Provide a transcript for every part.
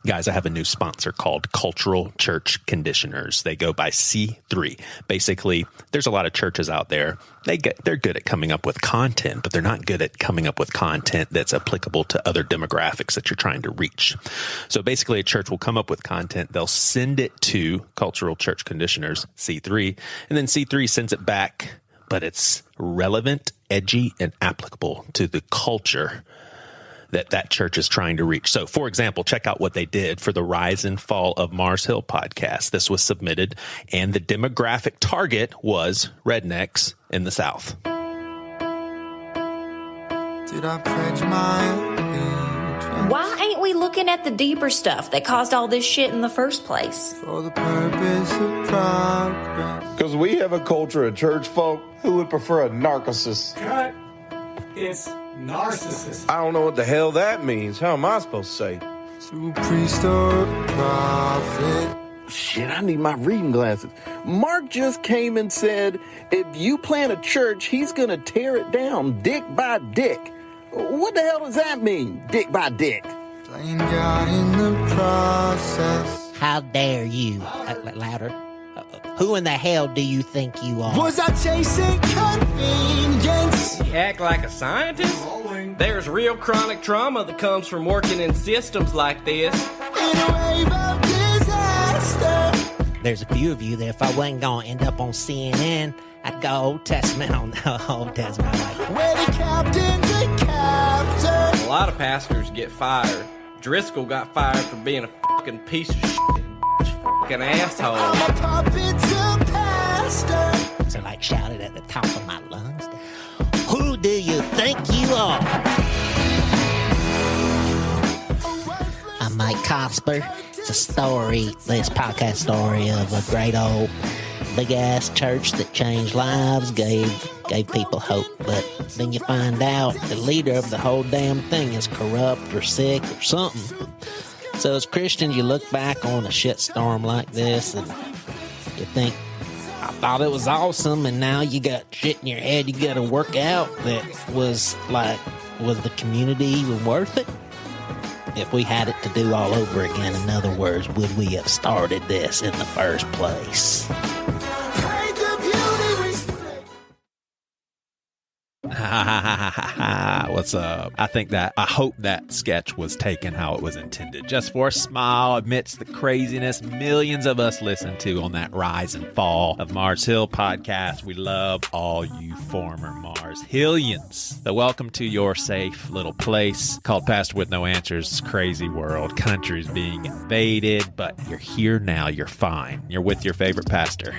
Guys, I have a new sponsor called Cultural Church Conditioners. They go by C3. Basically, there's a lot of churches out there. They're good at coming up with content, but they're not good at coming up with content that's applicable to other demographics that you're trying to reach. So basically, a church will come up with content. They'll send it to Cultural Church Conditioners, C3, and then C3 sends it back, but it's relevant, edgy, and applicable to the culture that church is trying to reach. So, for example, check out what they did for the Rise and Fall of Mars Hill podcast. This was submitted, and the demographic target was rednecks in the South. Did I pledge my allegiance? Why ain't we looking at the deeper stuff that caused all this shit in the first place? For the purpose of progress. Because we have a culture of church folk who would prefer a narcissist. Cut. It's narcissism. I don't know what the hell that means. How am I supposed to say? To a priest or a prophet. Shit, I need my reading glasses. Mark just came and said, if you plant a church, he's going to tear it down dick by dick. What the hell does that mean, dick by dick? Playing God in the process. How dare you? Louder. Who in the hell do you think you are? Was I chasing convenience? You act like a scientist? There's real chronic trauma that comes from working in systems like this. In a wave of disaster. There's a few of you that if I wasn't going to end up on CNN, I'd go Old Testament on the Old Testament. Where the captain's a captain. A lot of pastors get fired. Driscoll got fired for being a fucking piece of shit. Fucking asshole. I'm a puppet to pastor. So like shouted at the top of my lungs. Who do you think you are? I'm Mike Cosper. It's a story, this podcast story of a great old big ass church that changed lives, gave people hope. But then you find out the leader of the whole damn thing is corrupt or sick or something. So as Christians, you look back on a shitstorm like this and you think, I thought it was awesome, and now you got shit in your head you got to work out that was the community even worth it? If we had it to do all over again, in other words, would we have started this in the first place? What's up? I hope that sketch was taken how it was intended, just for a smile amidst the craziness millions of us listen to on that Rise and Fall of Mars Hill podcast. We love all you former Mars Hillians. So welcome to your safe little place called Pastor with No Answers. Crazy world, countries being invaded, but you're here now. You're fine. You're with your favorite pastor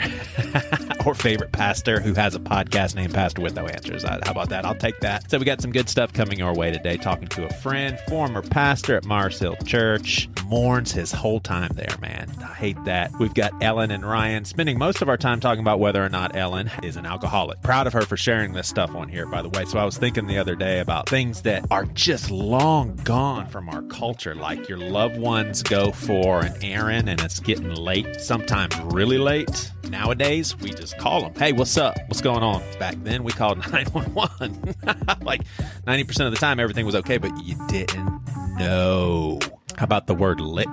or favorite pastor who has a podcast named Pastor with No Answers. How about that? I'll take that. So we got some good stuff coming our way today. Talking to a friend, former pastor at Mars Hill Church, mourns his whole time there, man. I hate that. We've got Ellen and Ryan spending most of our time talking about whether or not Ellen is an alcoholic. Proud of her for sharing this stuff on here, by the way. So I was thinking the other day about things that are just long gone from our culture, like your loved ones go for an errand and it's getting late, sometimes really late. Nowadays, we just call them. Hey, what's up? What's going on? Back then, we called 911. Like 90% of the time, everything was okay, but you didn't know. How about the word lick?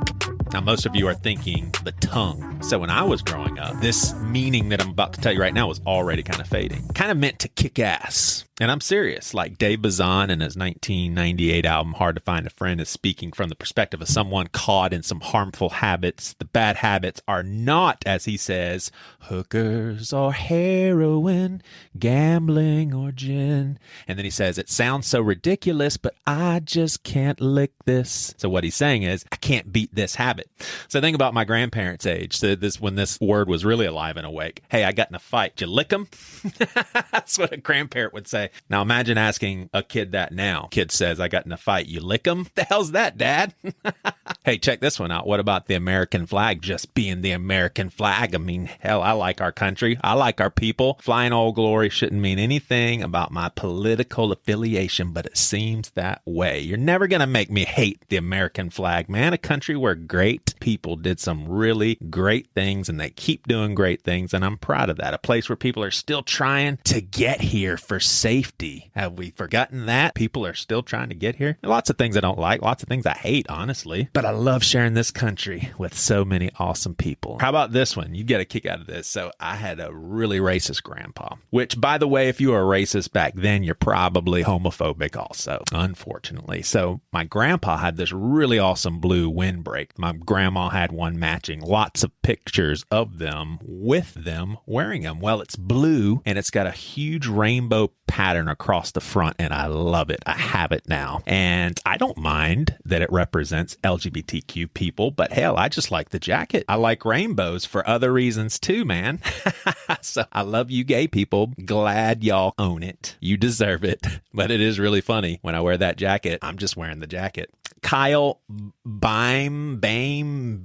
Now, most of you are thinking the tongue. So when I was growing up, this meaning that I'm about to tell you right now was already kind of fading. Kind of meant to kick ass. And I'm serious. Like Dave Bazan in his 1998 album, Hard to Find a Friend, is speaking from the perspective of someone caught in some harmful habits. The bad habits are not, as he says, hookers or heroin, gambling or gin. And then he says, it sounds so ridiculous, but I just can't lick this. So what he's saying is, I can't beat this habit. So think about my grandparents' age. So when this word was really alive and awake. Hey, I got in a fight. Did you lick him? That's what a grandparent would say. Now imagine asking a kid that now. Kid says, I got in a fight. You lick him? The hell's that, Dad? Hey, check this one out. What about the American flag just being the American flag? I mean, hell, I like our country. I like our people. Flying Old Glory shouldn't mean anything about my political affiliation, but it seems that way. You're never going to make me hate the American flag, man. A country where great people did some really great things and they keep doing great things, and I'm proud of that. A place where people are still trying to get here for safety. Have we forgotten that? People are still trying to get here. Lots of things I don't like, lots of things I hate, honestly, but I love sharing this country with so many awesome people. How about this one? You get a kick out of this. So I had a really racist grandpa, which, by the way, if you were a racist back then, you're probably homophobic also, unfortunately. So my grandpa had this really awesome blue windbreak. My grandma had one matching. Lots of pictures of them with them wearing them. Well, it's blue and it's got a huge rainbow pattern across the front, and I love it. I have it now. And I don't mind that it represents LGBTQ people, but hell, I just like the jacket. I like rainbows for other reasons too, man. So I love you gay people. Glad y'all own it. You deserve it. But it is really funny when I wear that jacket. I'm just wearing the jacket. Kyle Beym, Beym,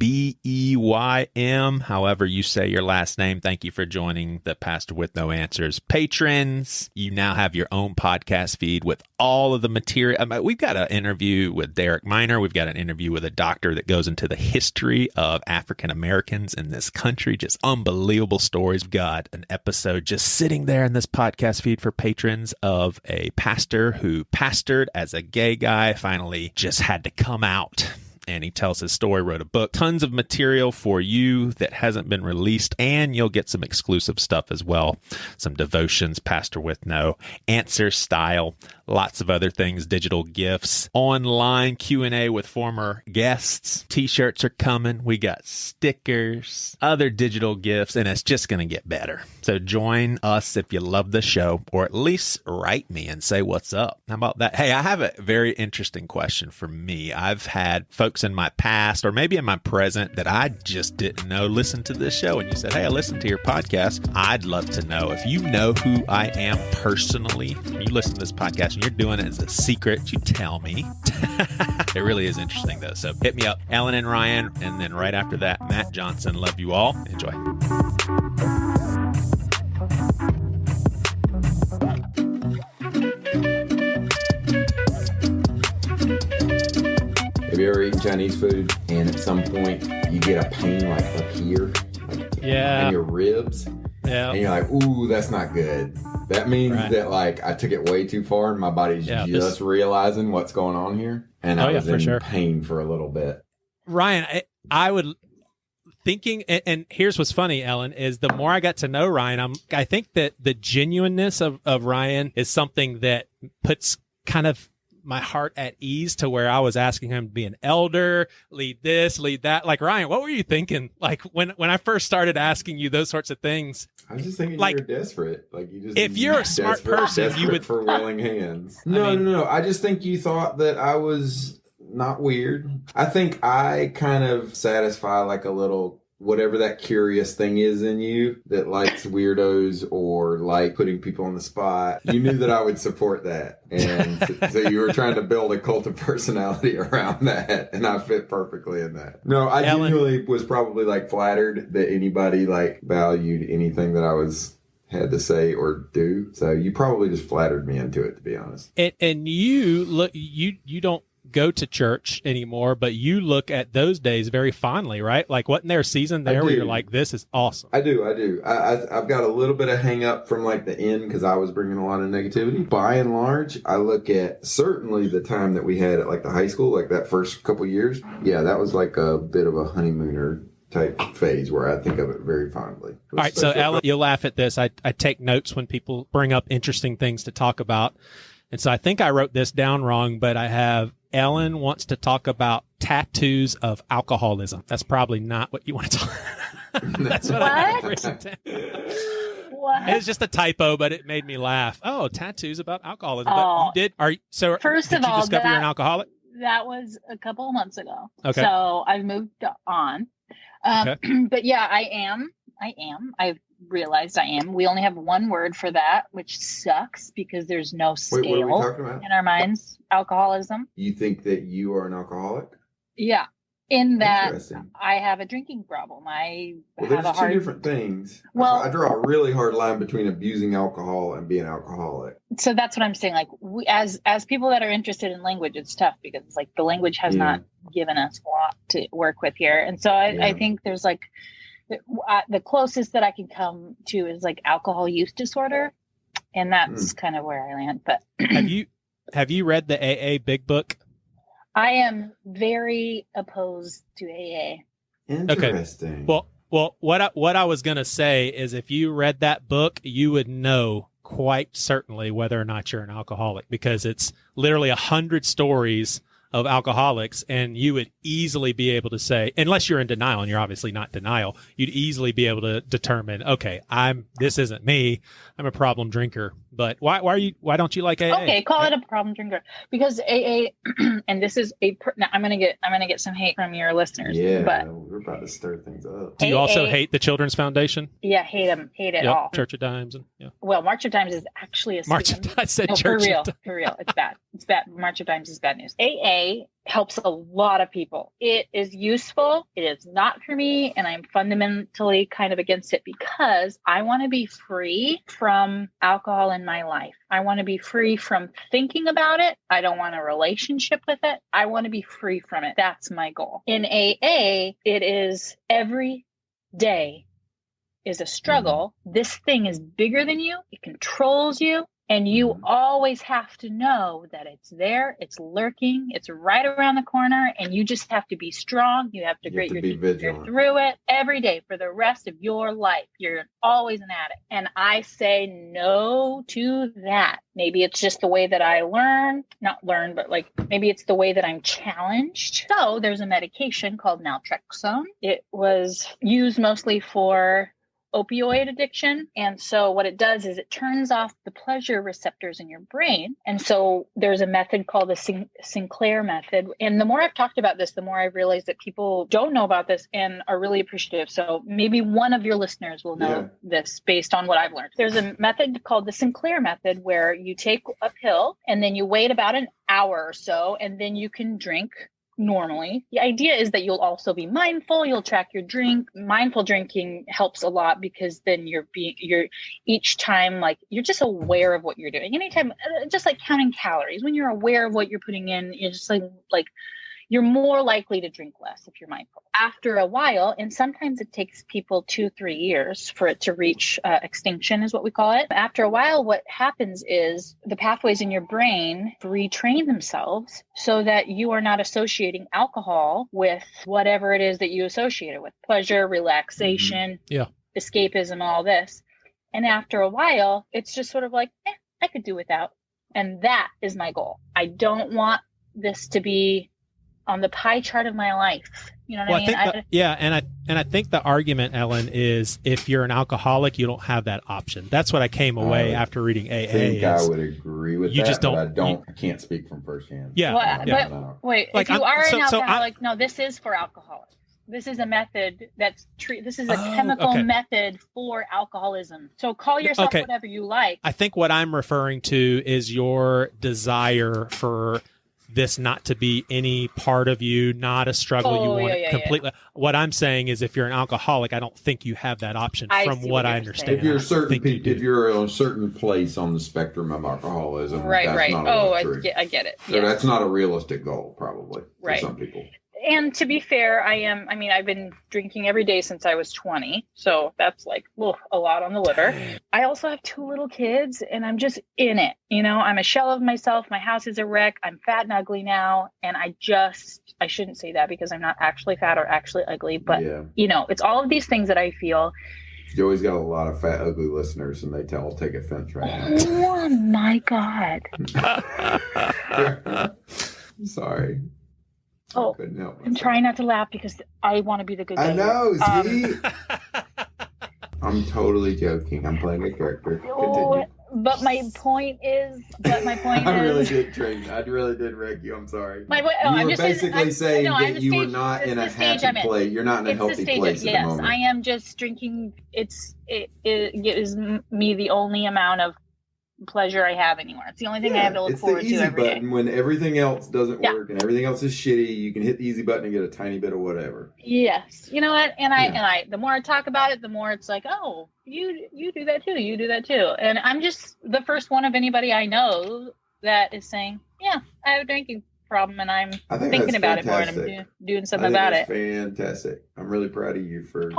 however you say your last name. Thank you for joining the Pastor with No Answers patrons. You now have your own podcast feed with all of the material. We've got an interview with Derek Minor. We've got an interview with a doctor that goes into the history of African Americans in this country. Just unbelievable stories. We've got an episode just sitting there in this podcast feed for patrons of a pastor who pastored as a gay guy, finally just had to come out. And he tells his story, wrote a book, tons of material for you that hasn't been released, and you'll get some exclusive stuff as well. Some devotions, Pastor with No Answer style, lots of other things, digital gifts, online Q&A with former guests. T-shirts are coming. We got stickers, other digital gifts, and it's just going to get better. So join us if you love the show, or at least write me and say what's up. How about that? Hey, I have a very interesting question for me. I've had folks in my past or maybe in my present that I just didn't know listen to this show, and you said, hey, I listened to your podcast. I'd love to know if you know who I am personally. You listen to this podcast and you're doing it as a secret, you tell me. It really is interesting though. So hit me up, Ellen and Ryan, and then right after that, Matt Johnson. Love you all. Enjoy. Have you ever eaten Chinese food and at some point you get a pain like up here, like in your ribs? Yeah. And you're like, ooh, that's not good. That means that like I took it way too far and my body's just realizing what's going on here. And I was in pain for a little bit. Ryan, I would thinking, and here's what's funny, Ellen, is the more I got to know Ryan, I think that the genuineness of Ryan is something that puts kind of my heart at ease, to where I was asking him to be an elder, lead this, lead that. Like, Ryan, what were you thinking? Like when I first started asking you those sorts of things, I was just thinking like, you're desperate. Like you just, if you're a smart person, you would for willing hands. No. I just think you thought that I was not weird. I think I kind of satisfy like a little, whatever that curious thing is in you that likes weirdos or like putting people on the spot. You knew that I would support that. And so you were trying to build a cult of personality around that. And I fit perfectly in that. No, I genuinely was probably like flattered that anybody like valued anything that I had to say or do. So you probably just flattered me into it, to be honest. And you look, you don't go to church anymore, but you look at those days very fondly, right? Like, wasn't there a season there where you're like, this is awesome? I do. I've got a little bit of hang up from like the end because I was bringing a lot of negativity. By and large, I look at certainly the time that we had at like the high school, like that first couple years. Yeah, that was like a bit of a honeymooner type phase where I think of it very fondly. All right, so Ellen, you'll laugh at this. I take notes when people bring up interesting things to talk about. And so I think I wrote this down wrong, but I have Ellen wants to talk about tattoos of alcoholism. That's probably not what you want to talk about. That's what I have written down. What? It's just a typo, but it made me laugh. Oh, tattoos about alcoholism. But you did. First of all, you discover you're an alcoholic? That was a couple of months ago. Okay. So I've moved on. But yeah, I am. I've realized I am. We only have one word for that, which sucks because there's no scale what are we talking about? In our minds. Alcoholism. You think that you are an alcoholic? Yeah. In that I have a drinking problem. There's two different things. Well, I draw a really hard line between abusing alcohol and being alcoholic. So that's what I'm saying. Like, we, as people that are interested in language, it's tough because it's like the language has not given us a lot to work with here. And so I think there's like the closest that I can come to is like alcohol use disorder, and that's kind of where I land. But have you read the AA Big Book? I am very opposed to AA. Interesting. Okay. Well, what I was going to say is if you read that book, you would know quite certainly whether or not you're an alcoholic, because it's literally 100 stories of alcoholics, and you would easily be able to say, unless you're in denial, and you're obviously not denial, you'd easily be able to determine, okay, this isn't me. I'm a problem drinker. But why don't you like AA? Okay, call it a problem drinker, because AA, and this is now I'm gonna get some hate from your listeners. Yeah, but we're about to stir things up. Do you also hate the Children's Foundation? Yeah, hate it all. Church of Dimes, and Well, March of Dimes is actually a I said no, Church for real. It's bad. It's bad. March of Dimes is bad news. AA helps a lot of people. It is useful. It is not for me, and I'm fundamentally kind of against it because I want to be free from alcohol in my life. I want to be free from thinking about it. I don't want a relationship with it. I want to be free from it. That's my goal. In AA, it is every day is a struggle. This thing is bigger than you. It controls you. And you always have to know that it's there, it's lurking, it's right around the corner, and you just have to be strong. You have to grit your teeth through it every day for the rest of your life. You're always an addict. And I say no to that. Maybe it's just the way that I but like maybe it's the way that I'm challenged. So there's a medication called naltrexone. It was used mostly for opioid addiction. And so what it does is it turns off the pleasure receptors in your brain. And so there's a method called the Sinclair method. And the more I've talked about this, the more I've realized that people don't know about this and are really appreciative. So maybe one of your listeners will know this based on what I've learned. There's a method called the Sinclair method where you take a pill and then you wait about an hour or so, and then you can drink normally. The idea is that you'll also be mindful, you'll track your drink. Mindful drinking helps a lot because then you're each time, like, you're just aware of what you're doing. Anytime, just like counting calories, when you're aware of what you're putting in, you're just like you're more likely to drink less if you're mindful. After a while, and sometimes it takes people 2-3 years for it to reach extinction, is what we call it. After a while, what happens is the pathways in your brain retrain themselves so that you are not associating alcohol with whatever it is that you associate it with. Pleasure, relaxation, escapism, all this. And after a while, it's just sort of like, I could do without. And that is my goal. I don't want this to be on the pie chart of my life. You know what I mean? I think the argument, Ellen, is if you're an alcoholic, you don't have that option. That's what I came away after reading AA. I think I would agree with you that. Just don't. I can't speak from firsthand. Yeah. But wait, like, if you are an alcoholic, no, this is for alcoholics. This is a method this is a chemical method for alcoholism. So call yourself whatever you like. I think what I'm referring to is your desire for this not to be any part of you, not a struggle. You want it completely. Yeah. What I'm saying is, if you're an alcoholic, I don't think you have that option. From what I understand, if you're if you're in a certain place on the spectrum of alcoholism, right. I get it. So that's not a realistic goal, probably, for some people. And to be fair, I've been drinking every day since I was 20. So that's like a lot on the liver. I also have 2 little kids and I'm just in it. You know, I'm a shell of myself. My house is a wreck. I'm fat and ugly now. And I shouldn't say that because I'm not actually fat or actually ugly. But, it's all of these things that I feel. Joey's got a lot of fat, ugly listeners, and they take offense right now. Oh, my God. Sorry. Oh, I'm trying not to laugh because I want to be the good guy. I know, see? I'm totally joking. I'm playing a character. Continue. But my point is... I really did wreck you. I'm sorry. You were basically saying that you were not in a happy place. You're not in a healthy place at the moment. Yes, I am just drinking. It gives me the only amount of pleasure I have anymore. It's the only thing I have to look forward to every day. It's the easy button. When everything else doesn't work and everything else is shitty, you can hit the easy button and get a tiny bit of whatever. Yes. You know what? And I the more I talk about it, the more it's like, oh, you do that too. You do that too. And I'm just the first one of anybody I know that is saying, yeah, I have a drinking problem and I'm thinking about it more and I'm doing something about it. Fantastic. I'm really proud of you for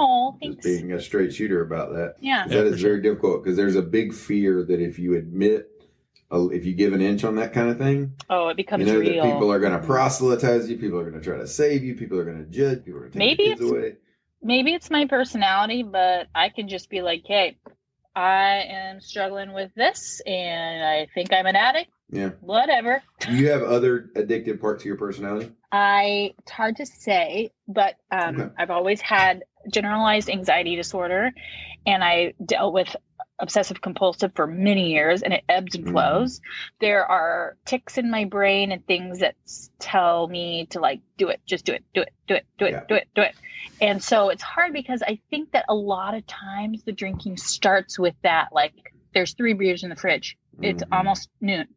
just being a straight shooter about that. Yeah. That is very difficult because there's a big fear that if you admit if you give an inch on that kind of thing, it becomes you know real. that people are going to proselytize you. People are going to try to save you. People are going to judge. People are going to take your kids away. Maybe it's my personality, but I can just be like, hey, I am struggling with this and I think I'm an addict. Yeah. Whatever. Do you have other addictive parts of your personality? It's hard to say, but I've always had generalized anxiety disorder, and I dealt with obsessive compulsive for many years, and it ebbs and flows. There are tics in my brain and things that tell me to like, do it, just do it, do it, do it, do it, do it, do it. And so it's hard because I think that a lot of times the drinking starts with that, like there's 3 beers in the fridge. It's almost noon.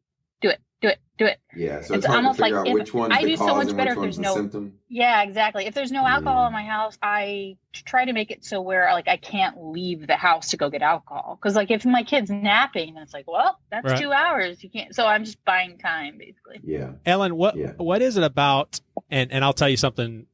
Do it, do it, do it. Yeah, so it's hard to figure out which one's the cause and which one's the symptom. Yeah, exactly. If there's no alcohol in my house, I try to make it so where like I can't leave the house to go get alcohol. Because like if my kid's napping, it's like, well, that's 2 hours. You can't. So I'm just buying time, basically. Yeah. Ellen, what is it about? And I'll tell you something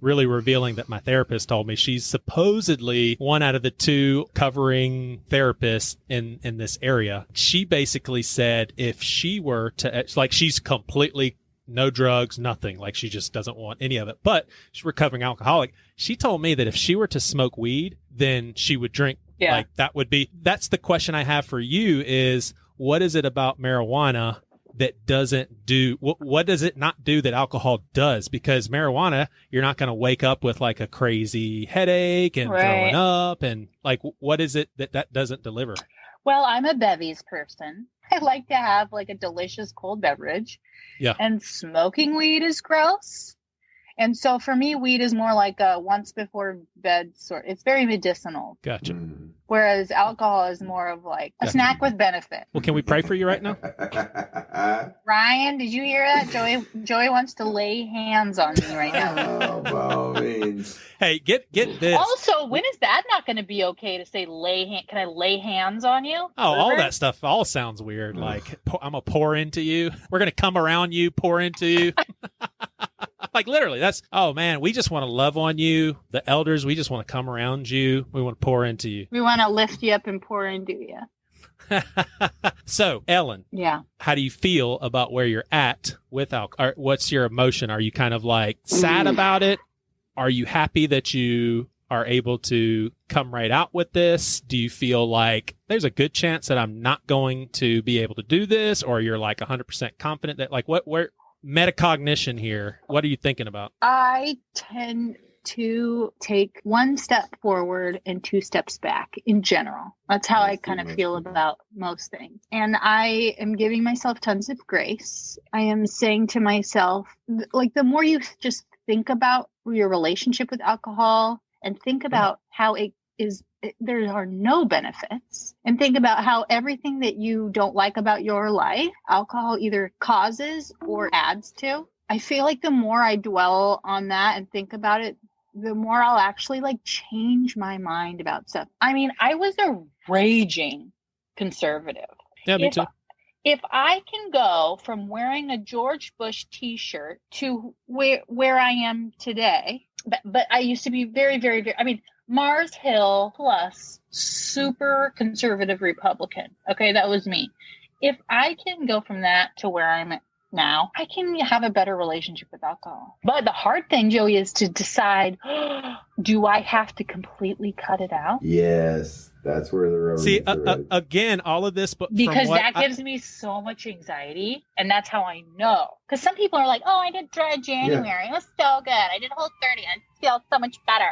really revealing that my therapist told me. She's supposedly one out of the 2 covering therapists in this area. She basically said if she were to, like, she's completely no drugs, nothing. Like she just doesn't want any of it. But she's a recovering alcoholic. She told me that if she were to smoke weed, then she would drink. Yeah. Like that's the question I have for you is what is it about marijuana that doesn't do, what does it not do that alcohol does? Because marijuana, you're not going to wake up with like a crazy headache and throwing up. And like, what is it that doesn't deliver? Well, I'm a bevies person. I like to have like a delicious cold beverage. Yeah. And smoking weed is gross. And so for me, weed is more like a once before bed sort. It's very medicinal. Gotcha. Whereas alcohol is more of like a snack with benefit. Well, can we pray for you right now? Ryan, did you hear that? Joey wants to lay hands on me right now. By all means. Hey, get this. Also, when is that not going to be okay to say can I lay hands on you? Oh, all that stuff all sounds weird. Like I'm gonna pour into you. We're gonna come around you, pour into you. Like literally, oh man, we just want to love on you. The elders, we just want to come around you. We want to pour into you. We want to lift you up and pour into you. So, Ellen, how do you feel about where you're at with alcohol? What's your emotion? Are you kind of like sad about it? Are you happy that you are able to come right out with this? Do you feel like there's a good chance that I'm not going to be able to do this? Or you're like 100% confident that like where metacognition here, what are you thinking about? I tend to take 1 step forward and 2 steps back in general. That's how I kind of feel about most things. And I am giving myself tons of grace. I am saying to myself, like, the more you just think about your relationship with alcohol and think about how there are no benefits, and think about how everything that you don't like about your life, alcohol either causes or adds to. I feel like the more I dwell on that and think about it, the more I'll actually like change my mind about stuff. I mean, I was a raging conservative. Yeah, me too. If I can go from wearing a George Bush t-shirt to where I am today, but I used to be very, very, very, I mean, Mars Hill plus super conservative Republican. Okay, that was me. If I can go from that to where I'm at now, I can have a better relationship with alcohol. But the hard thing, Joey, is to decide, do I have to completely cut it out? Yes, that's where the road See, again, all of this, but because that gives me so much anxiety, and that's how I know. Because some people are like, "Oh, I did dry January. It was so good. I did Whole 30. I feel so much better."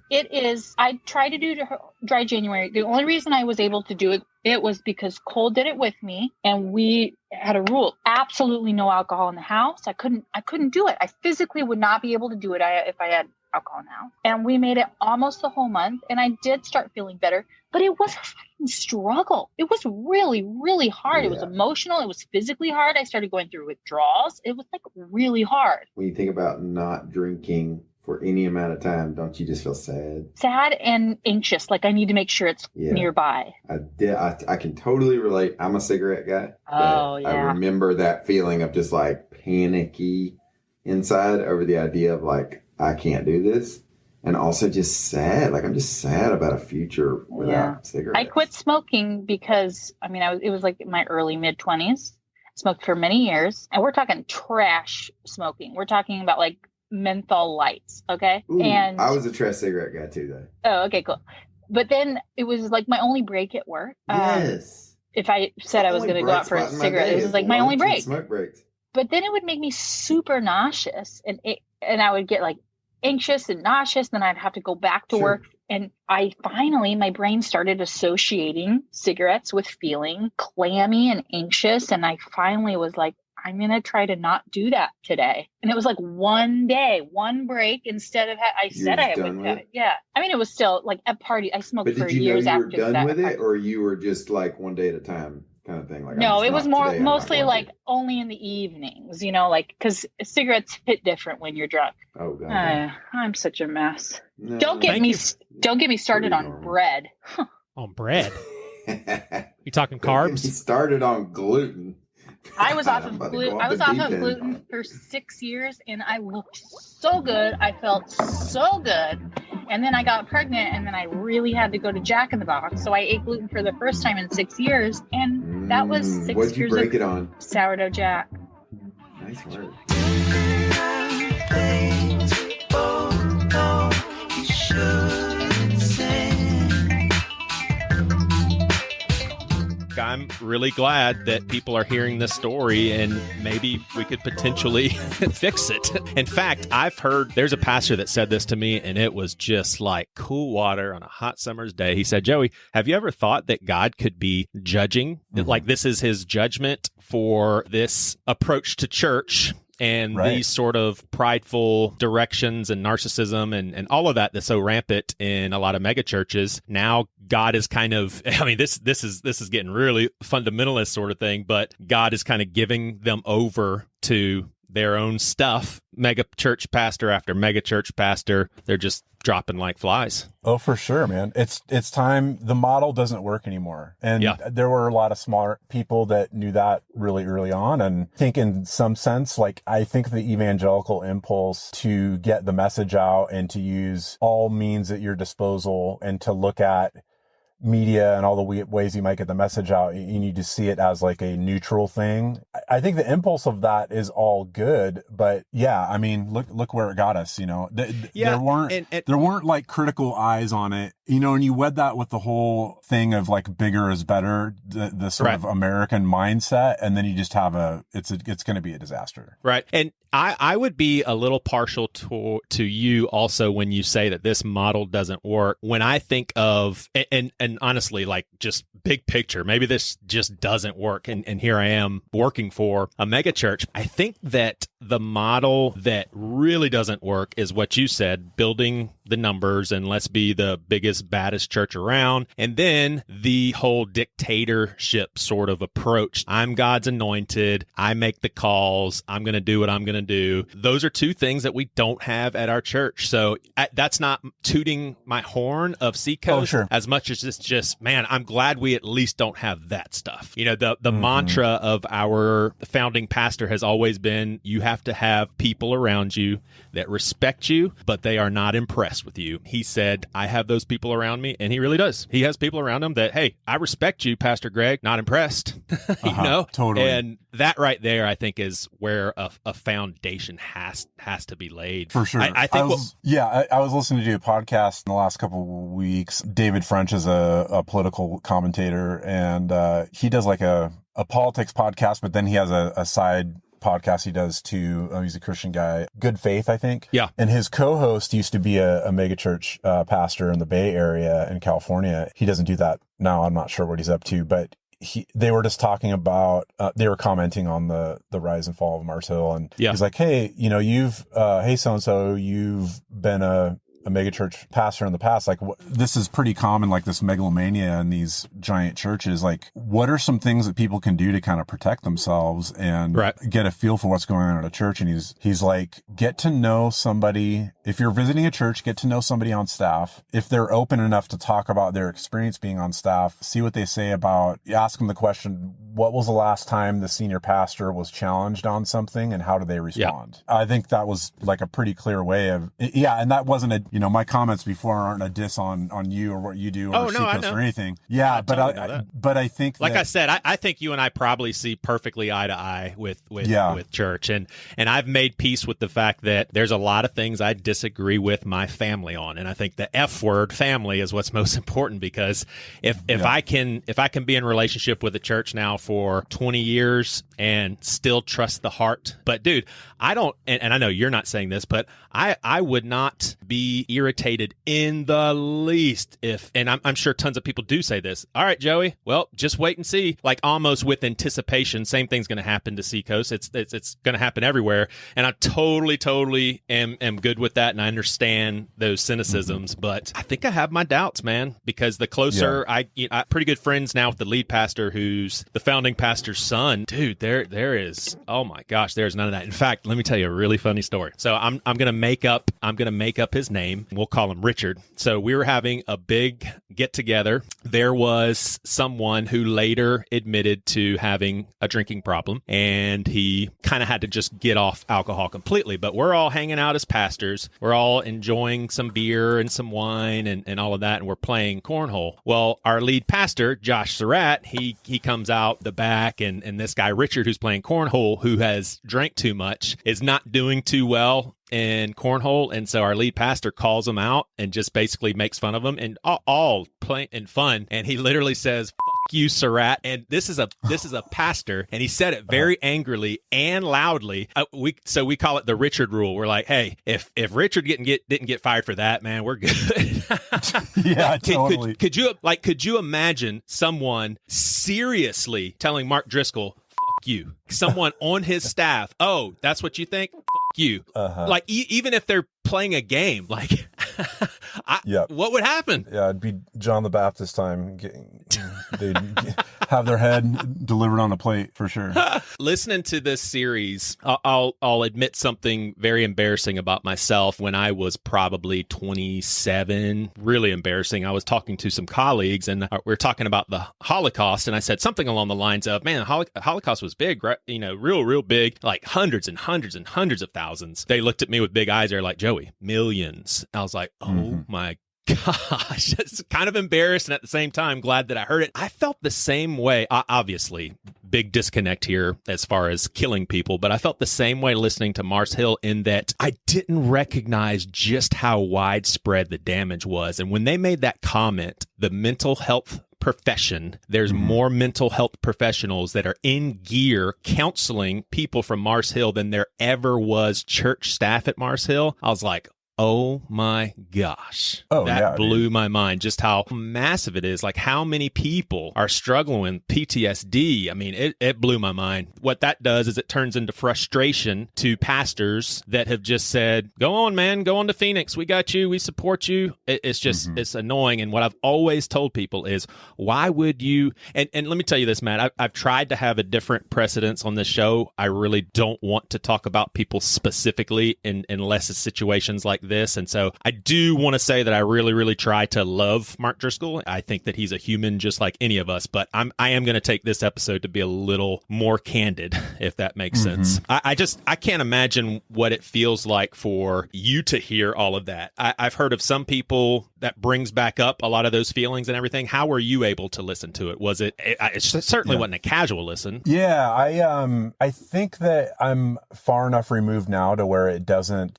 It is. I tried to do dry January. The only reason I was able to do it was because Cole did it with me, and we had a rule: absolutely no alcohol in the house. I couldn't do it. I physically would not be able to do it if I had alcohol now. And we made it almost the whole month, and I did start feeling better, but it was a fucking struggle. It was really, really hard. It was emotional. It was physically hard. I started going through withdrawals. It was like really hard. When you think about not drinking for any amount of time, don't you just feel sad? Sad and anxious. Like I need to make sure it's nearby. I can totally relate. I'm a cigarette guy. Oh, yeah. I remember that feeling of just like panicky inside over the idea of like, I can't do this. and also just sad. Like, I'm just sad about a future without cigarettes. I quit smoking because, it was like my early mid-20s. Smoked for many years, and we're talking trash smoking. We're talking about like menthol lights, okay? Ooh, and I was a trash cigarette guy too, though. Oh, okay, cool. But then it was like my only break at work. Yes. If I said I was going to go out for a cigarette, it was like my only break. Smoke breaks. But then it would make me super nauseous, and I would get like anxious and nauseous. Then I'd have to go back to work. And my brain started associating cigarettes with feeling clammy and anxious. And I finally was like, I'm going to try to not do that today. And it was like one day, one break instead of, I said I would have it. Yeah. it was still like a party. I smoked for years after that. Did you know you were done with it, or you were just like one day at a time kind of thing? Like, no, it was mostly like only in the evenings, because cigarettes hit different when you're drunk. Oh, God. I'm such a mess. No. Don't get me started on bread. On bread? You talking carbs? He started on gluten. I was off of gluten. I was off of gluten for 6 years, and I looked so good. I felt so good. And then I got pregnant, and then I really had to go to Jack in the Box. So I ate gluten for the first time in 6 years, and that was 6 years. What'd you break it on? Sourdough Jack. Nice work. I'm really glad that people are hearing this story, and maybe we could potentially fix it. In fact, I've heard there's a pastor that said this to me, and it was just like cool water on a hot summer's day. He said, Joey, have you ever thought that God could be judging? Like this is his judgment for this approach to church and these sort of prideful directions and narcissism and all of that that's so rampant in a lot of mega churches. Now God is kind of, this is getting really fundamentalist sort of thing, but God is kind of giving them over to their own stuff. Mega church pastor after mega church pastor, they're just dropping like flies. Oh, for sure, man. It's time. The model doesn't work anymore. And there were a lot of smart people that knew that really early on. And I think in some sense, I think the evangelical impulse to get the message out and to use all means at your disposal and to look at media and all the ways you might get the message out, you need to see it as like a neutral thing. I think the impulse of that is all good, but look where it got us, there weren't like critical eyes on it, and you wed that with the whole thing of like bigger is better, the sort of American mindset. And then you just have it's going to be a disaster. Right. And I would be a little partial to you also when you say that this model doesn't work. When I think of, and honestly, like just big picture, maybe this just doesn't work. And here I am working for a mega church. I think that the model that really doesn't work is what you said, building the numbers and let's be the biggest, baddest church around. And then the whole dictatorship sort of approach. I'm God's anointed. I make the calls. I'm going to do what I'm going to do. Those are two things that we don't have at our church. So that's not tooting my horn of Seacoast as much as it's just, man, I'm glad we at least don't have that stuff. The mantra of our founding pastor has always been, you have to have people around you that respect you, but they are not impressed with you. He said, I have those people around me, and he really does. He has people around him that, hey, I respect you, Pastor Greg, not impressed. Totally. And that right there, I think, is where a foundation has to be laid. For sure. I was listening to a podcast in the last couple of weeks. David French is a political commentator, and he does like a politics podcast, but then he has a side podcast he does too. He's a Christian guy, Good Faith, I think. Yeah. And his co-host used to be a megachurch pastor in the Bay Area in California. He doesn't do that now. I'm not sure what he's up to, but they were just talking about, they were commenting on the rise and fall of Mars Hill. And he's like, hey, hey, so-and-so, you've been a megachurch pastor in the past. Like, this is pretty common, like this megalomania in these giant churches. Like, what are some things that people can do to kind of protect themselves and get a feel for what's going on at a church? And he's like, get to know somebody. If you're visiting a church, get to know somebody on staff. If they're open enough to talk about their experience being on staff, see what they say about, ask them the question, what was the last time the senior pastor was challenged on something and how do they respond? I think that was like a pretty clear way of, and that wasn't my comments before aren't a diss on you or what you do or I know. or anything. Yeah, but I think like I said, I think you and I probably see perfectly eye to eye with church, and I've made peace with the fact that there's a lot of things I disagree with my family on, and I think the F word, family, is what's most important, because if I can be in relationship with a church now for 20 years and still trust the heart, but dude, I don't, and I know you're not saying this, but I would not be irritated in the least if, and I'm sure tons of people do say this, all right, Joey, well, just wait and see, like almost with anticipation. Same thing's going to happen to Seacoast. It's going to happen everywhere. And I totally am good with that. And I understand those cynicisms, but I think I have my doubts, man, because the closer I pretty good friends now with the lead pastor, who's the founding pastor's son, dude, there is, oh my gosh, there's none of that. In fact, let me tell you a really funny story. So I'm going to make up his name. We'll call him Richard. So we were having a big get together. There was someone who later admitted to having a drinking problem, and he kind of had to just get off alcohol completely. But we're all hanging out as pastors. We're all enjoying some beer and some wine and all of that, and we're playing cornhole. Well, our lead pastor, Josh Surratt, he comes out the back, and this guy, Richard, who's playing cornhole, who has drank too much, is not doing too well in cornhole, and so our lead pastor calls him out and just basically makes fun of him, and all play and fun, and he literally says, "Fuck you, Surratt." And this is a pastor, and he said it very angrily and loudly. We call it the Richard rule. We're like, hey, if Richard didn't get fired for that, man, we're good. Yeah, totally. Could you imagine someone seriously telling Mark Driscoll, "Fuck you"? Someone on his staff, oh, that's what you think? Fuck you. Like, even if they're playing a game, like, what would happen? Yeah, it'd be John the Baptist time. They'd have their head delivered on a plate for sure. Listening to this series, I'll admit something very embarrassing about myself. When I was probably 27, really embarrassing. I was talking to some colleagues, and we were talking about the Holocaust, and I said something along the lines of, "Man, the Holocaust was big, right? Real big, like hundreds and hundreds and hundreds of thousands." They looked at me with big eyes. They're like, "Joey, millions." I was like, "Oh my gosh." It's kind of embarrassed, and at the same time glad that I heard it. I felt the same way. Obviously, big disconnect here as far as killing people, but I felt the same way listening to Mars Hill, in that I didn't recognize just how widespread the damage was. And when they made that comment, the mental health profession, there's more mental health professionals that are in gear counseling people from Mars Hill than there ever was church staff at Mars Hill. I was like, oh my gosh. That blew my mind, just how massive it is. Like, how many people are struggling with PTSD. I mean, it blew my mind. What that does is it turns into frustration to pastors that have just said, "Go on, man, go on to Phoenix. We got you. We support you." It's just, it's annoying. And what I've always told people is, why would you, and let me tell you this, Matt, I've tried to have a different precedence on this show. I really don't want to talk about people specifically unless it's situations like this. And so I do want to say that I really try to love Mark Driscoll. I think that he's a human just like any of us, but I am going to take this episode to be a little more candid, if that makes sense. I can't imagine what it feels like for you to hear all of that. I've heard of some people that brings back up a lot of those feelings and everything. How were you able to listen to it? Was it certainly wasn't a casual listen. Yeah, I think that I'm far enough removed now to where it doesn't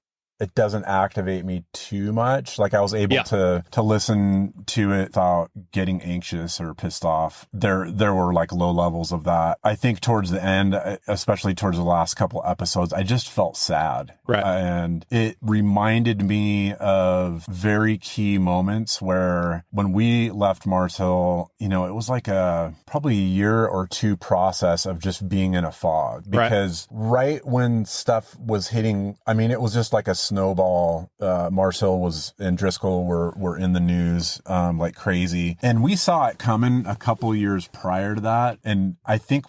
activate me too much. Like, I was able to listen to it without getting anxious or pissed off. There were like low levels of that. I think towards the end, especially towards the last couple episodes, I just felt sad. Right. And it reminded me of very key moments where when we left Mars Hill, it was like probably a year or two process of just being in a fog, because right when stuff was hitting, I mean, it was just like a snowball. Mars Hill and Driscoll were in the news like crazy, and we saw it coming a couple years prior to that. And I think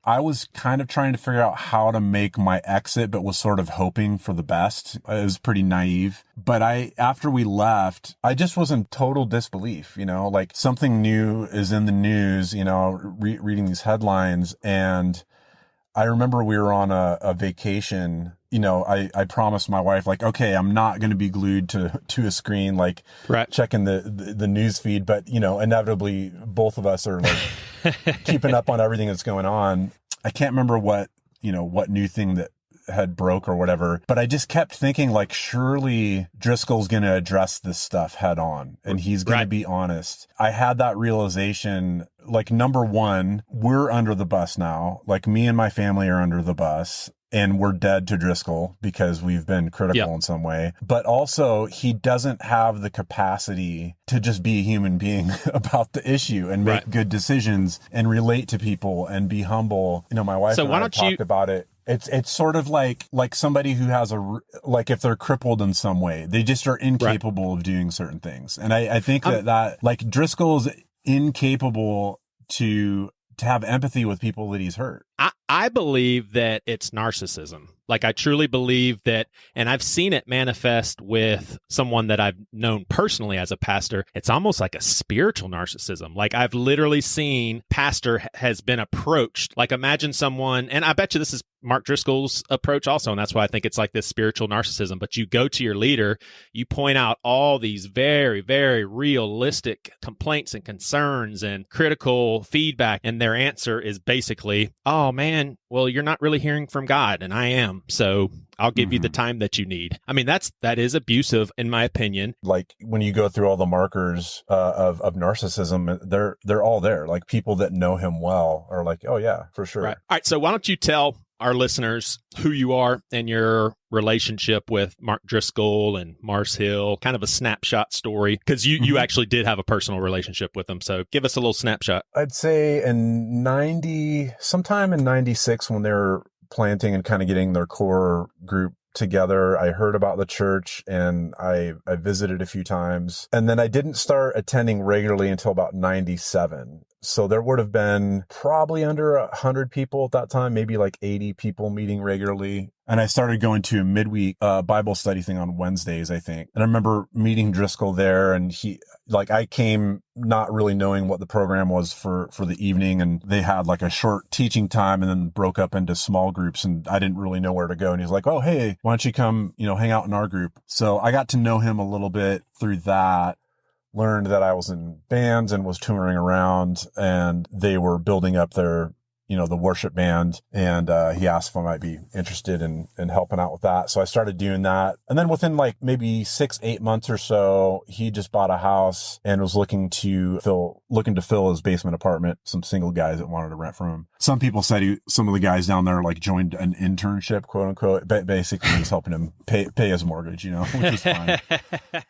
I was kind of trying to figure out how to make my exit, but was sort of hoping for the best. It was pretty naive. But after we left, I just was in total disbelief, like something new is in the news, reading these headlines. And I remember we were on a vacation I promised my wife, like, okay, I'm not going to be glued to a screen, like checking the news feed, but inevitably both of us are like keeping up on everything that's going on. I can't remember what new thing that had broke or whatever, but I just kept thinking, like, surely Driscoll's going to address this stuff head on and he's going to be honest. I had that realization, like, number one, we're under the bus now. Like, me and my family are under the bus. And we're dead to Driscoll because we've been critical in some way. But also, he doesn't have the capacity to just be a human being about the issue and make good decisions and relate to people and be humble. My wife and I talked about it. It's sort of like somebody who has like if they're crippled in some way, they just are incapable of doing certain things. And I think that like Driscoll's incapable to have empathy with people that he's hurt. I believe that it's narcissism. Like, I truly believe that, and I've seen it manifest with someone that I've known personally as a pastor. It's almost like a spiritual narcissism. Like, I've literally seen pastor has been approached. Like, imagine someone, and I bet you this is Mark Driscoll's approach also, and that's why I think it's like this spiritual narcissism. But you go to your leader, you point out all these very, very realistic complaints and concerns and critical feedback, and their answer is basically, oh man, well, you're not really hearing from God, and I am. So I'll give you the time that you need. I mean, that is abusive, in my opinion. Like, when you go through all the markers of narcissism, they're all there. Like, people that know him well are like, oh yeah, for sure. Right. All right. So why don't you tell our listeners who you are and your relationship with Mark Driscoll and Mars Hill, kind of a snapshot story, because you actually did have a personal relationship with them. So give us a little snapshot. I'd say sometime in 96, when they were planting and kind of getting their core group together, I heard about the church and I visited a few times, and then I didn't start attending regularly until about 97. So there would have been probably under 100 people at that time, maybe like 80 people meeting regularly. And I started going to a midweek Bible study thing on Wednesdays, I think. And I remember meeting Driscoll there, and I came not really knowing what the program was for the evening, and they had like a short teaching time and then broke up into small groups, and I didn't really know where to go. And he's like, oh, hey, why don't you come, hang out in our group? So I got to know him a little bit through that. Learned that I was in bands and was touring around, and they were building up their, the worship band. And he asked if I might be interested in helping out with that. So I started doing that. And then within like maybe 6-8 months or so, he just bought a house and was looking to fill his basement apartment, some single guys that wanted to rent from him. Some people said some of the guys down there like joined an internship, quote unquote, but basically he was helping him pay his mortgage, which is fine.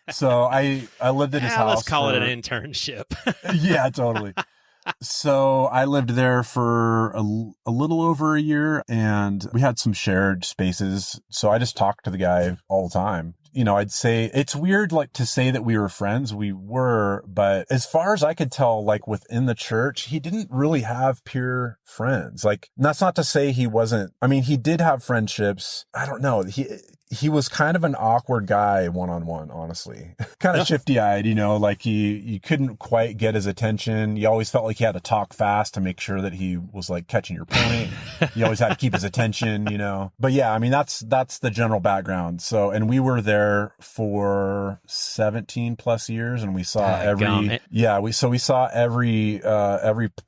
So I lived at his house. Let's call it an internship. Yeah, totally. So I lived there for a little over a year, and we had some shared spaces. So I just talked to the guy all the time. I'd say it's weird, like, to say that we were friends. We were, but as far as I could tell, like, within the church, he didn't really have pure friends. Like, that's not to say he wasn't. I mean, he did have friendships. I don't know. He was kind of an awkward guy one-on-one, honestly. Kind of shifty-eyed, like you couldn't quite get his attention. You always felt like he had to talk fast to make sure that he was like catching your point. You always had to keep his attention, But yeah, I mean, that's the general background. So, and we were there for 17 plus years, and we saw we saw every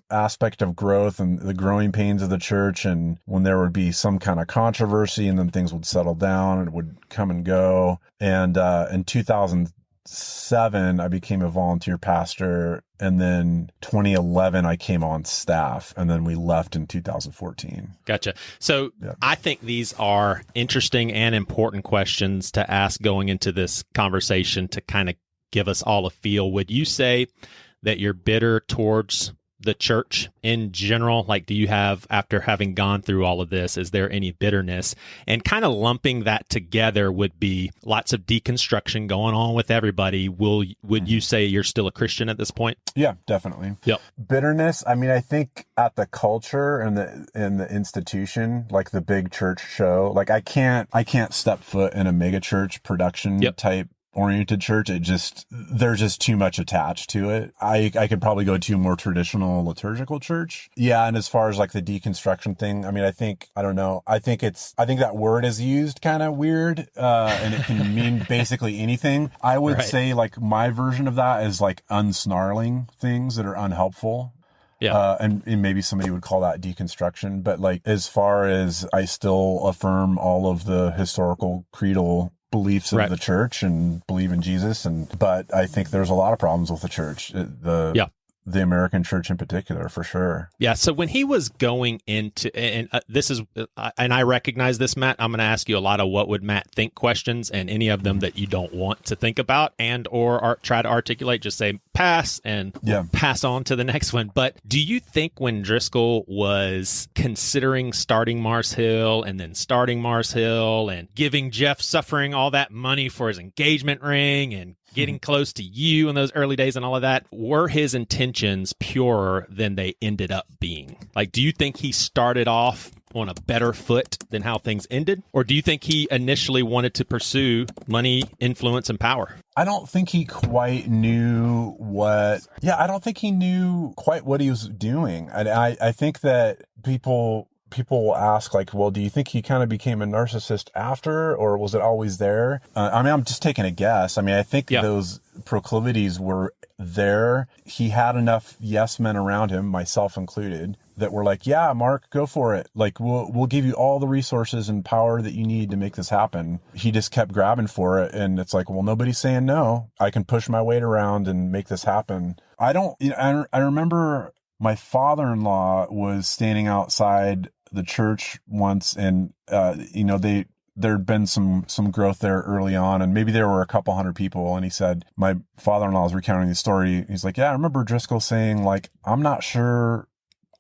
aspect of growth and the growing pains of the church. And when there would be some kind of controversy, and then things would settle down and would come and go. And in 2007, I became a volunteer pastor. And then 2011, I came on staff, and then we left in 2014. Gotcha. So I think these are interesting and important questions to ask going into this conversation to kind of give us all a feel. Would you say that you're bitter towards the church in general? Like, do you have, after having gone through all of this, is there any bitterness? And kind of lumping that together would be lots of deconstruction going on with everybody. Would you say you're still a Christian at this point? Yeah, definitely. Yep. Bitterness. I mean, I think at the culture and the institution, like the big church show, like I can't step foot in a mega church production type oriented church, there's just too much attached to it. I could probably go to a more traditional liturgical church. Yeah. And as far as like the deconstruction thing, I mean, I think that word is used kind of weird, and it can mean basically anything. I would say like my version of that is like unsnarling things that are unhelpful. Yeah. And maybe somebody would call that deconstruction. But like, as far as I still affirm all of the historical creedal beliefs of the church and believe in Jesus. But I think there's a lot of problems with the church, the American church in particular, for sure. Yeah. So when he was going into, and I recognize this, Matt, I'm going to ask you a lot of what would Matt think questions, and any of them that you don't want to think about and or try to articulate, just say pass and pass on to the next one. But do you think when Driscoll was considering starting Mars Hill and then starting Mars Hill and giving Jeff Suffering all that money for his engagement ring and getting close to you in those early days and all of that, were his intentions purer than they ended up being? Like, do you think he started off on a better foot than how things ended? Or do you think he initially wanted to pursue money, influence, and power? I don't think he quite knew I don't think he knew quite what he was doing. I think that people will ask, like, well, do you think he kind of became a narcissist after, or was it always there? I mean, I'm just taking a guess. I mean, I think those proclivities were there. He had enough yes men around him, myself included, that were like, yeah, Mark, go for it. Like, we'll give you all the resources and power that you need to make this happen. He just kept grabbing for it. And it's like, well, nobody's saying no. I can push my weight around and make this happen. I remember my father-in-law was standing outside the church once, and there'd been some growth there early on, and maybe there were a couple hundred people. And he said, my father-in-law was recounting the story. He's like, yeah, I remember Driscoll saying, like, I'm not sure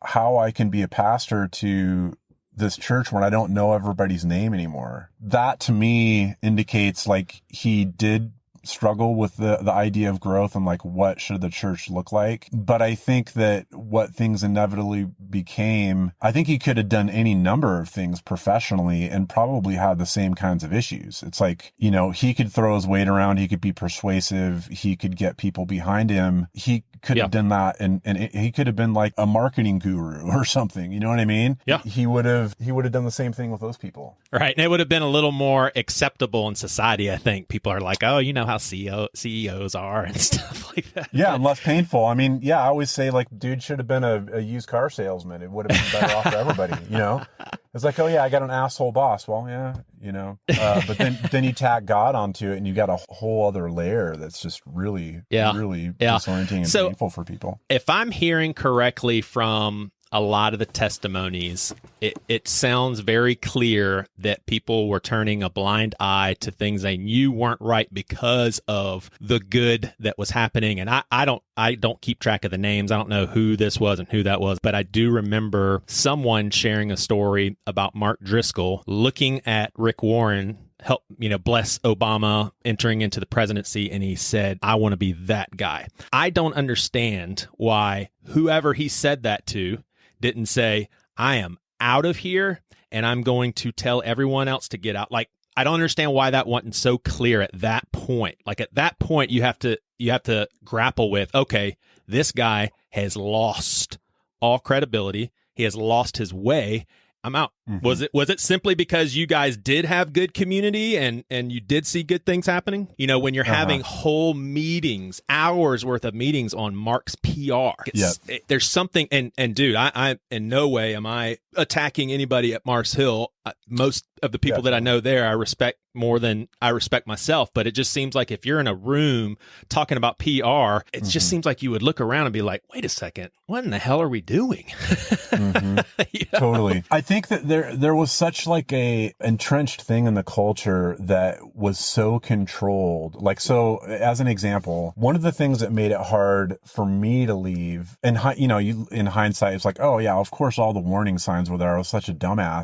how I can be a pastor to this church when I don't know everybody's name anymore. That to me indicates like he did struggle with the idea of growth and like, what should the church look like? But I think that what things inevitably became, I think he could have done any number of things professionally and probably had the same kinds of issues. It's like, he could throw his weight around. He could be persuasive. He could get people behind him. He could have done that. And he could have been like a marketing guru or something. You know what I mean? Yeah. He would have done the same thing with those people. Right. And it would have been a little more acceptable in society. I think people are like, oh, you know how CEOs are and stuff like that. Yeah. And less painful. I mean, I always say like, dude should have been a used car salesman. It would have been better off for everybody. It's like, oh yeah, I got an asshole boss. Well, yeah, but then you tack God onto it and you got a whole other layer that's just really disorienting and painful for people. If I'm hearing correctly from a lot of the testimonies, it sounds very clear that people were turning a blind eye to things they knew weren't right because of the good that was happening. And I don't keep track of the names. I don't know who this was and who that was, but I do remember someone sharing a story about Mark Driscoll looking at Rick Warren help, bless Obama entering into the presidency. And he said, I want to be that guy. I don't understand why whoever he said that to didn't say, I am out of here and I'm going to tell everyone else to get out. Like, I don't understand why that wasn't so clear at that point. Like, at that point, you have to grapple with, okay, this guy has lost all credibility. He has lost his way. I'm out. Mm-hmm. Was it simply because you guys did have good community and you did see good things happening? When you're having whole meetings, hours worth of meetings on Mark's PR, there's something. And dude, I in no way am I attacking anybody at Mars Hill. Most of the people that I know there, I respect more than I respect myself. But it just seems like if you're in a room talking about PR, it just seems like you would look around and be like, wait a second, what in the hell are we doing? Totally. I think that there was such like a entrenched thing in the culture that was so controlled. Like, so as an example, one of the things that made it hard for me to leave, and in hindsight, it's like, oh yeah, of course all the warning signs were there. I was such a dumbass,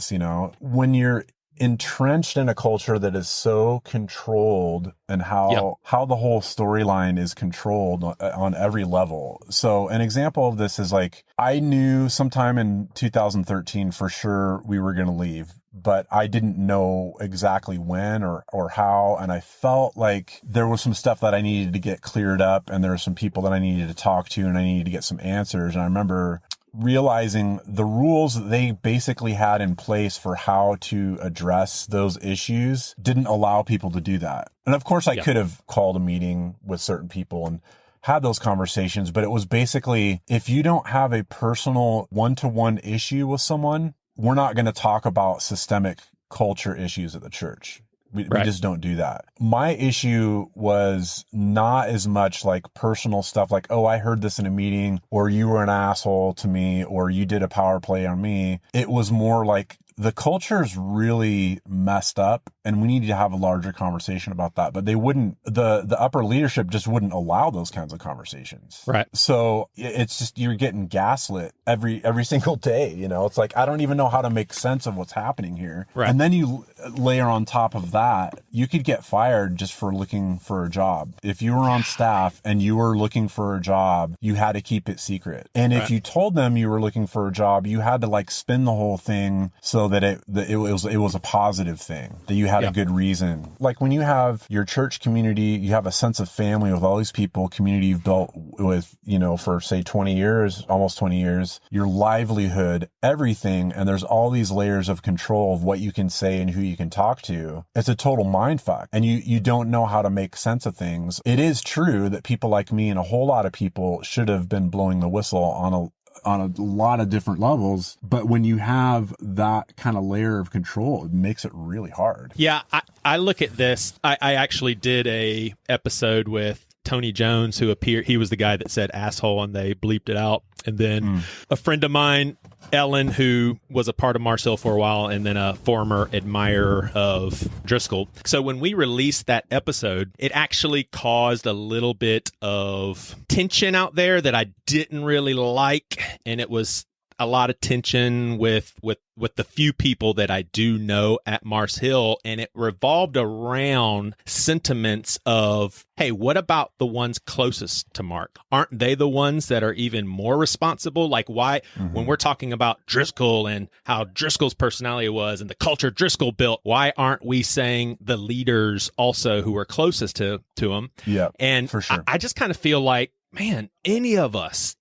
when you're entrenched in a culture that is so controlled and how the whole storyline is controlled on every level. So an example of this is like, I knew sometime in 2013 for sure we were going to leave, but I didn't know exactly when or how. And I felt like there was some stuff that I needed to get cleared up, and there were some people that I needed to talk to, and I needed to get some answers. And I remember realizing the rules that they basically had in place for how to address those issues didn't allow people to do that. And of course, I could have called a meeting with certain people and had those conversations, but it was basically, if you don't have a personal one-to-one issue with someone, we're not going to talk about systemic culture issues at the church. We just don't do that. My issue was not as much like personal stuff like, oh, I heard this in a meeting, or you were an asshole to me, or you did a power play on me. It was more like the culture is really messed up, and we need to have a larger conversation about that. But they wouldn't, the upper leadership just wouldn't allow those kinds of conversations. Right. So it's just, you're getting gaslit every single day. You know, it's like, I don't even know how to make sense of what's happening here. Right. And then you layer on top of that, you could get fired just for looking for a job. If you were on staff and you were looking for a job, you had to keep it secret. And if you told them you were looking for a job, you had to like spin the whole thing so that it was a positive thing, that you had a good reason. Like when you have your church community, you have a sense of family with all these people, community you've built with, you know, for say 20 years, almost 20 years, your livelihood, everything. And there's all these layers of control of what you can say and who you can talk to. It's a total mind fuck. And you don't know how to make sense of things. It is true that people like me and a whole lot of people should have been blowing the whistle on a lot of different levels. But when you have that kind of layer of control, it makes it really hard. Yeah, I look at this. I actually did a episode with Tony Jones, who appeared. He was the guy that said asshole, and they bleeped it out. And then a friend of mine, Ellen, who was a part of Mars Hill for a while, and then a former admirer of Driscoll. So when we released that episode, it actually caused a little bit of tension out there that I didn't really like. And it was a lot of tension with the few people that I do know at Mars Hill, and it revolved around sentiments of, hey, what about the ones closest to Mark? Aren't they the ones that are even more responsible? Like why, when we're talking about Driscoll and how Driscoll's personality was and the culture Driscoll built, why aren't we saying the leaders also who are closest to him? Yeah, and for sure. I just kind of feel like, man, any of us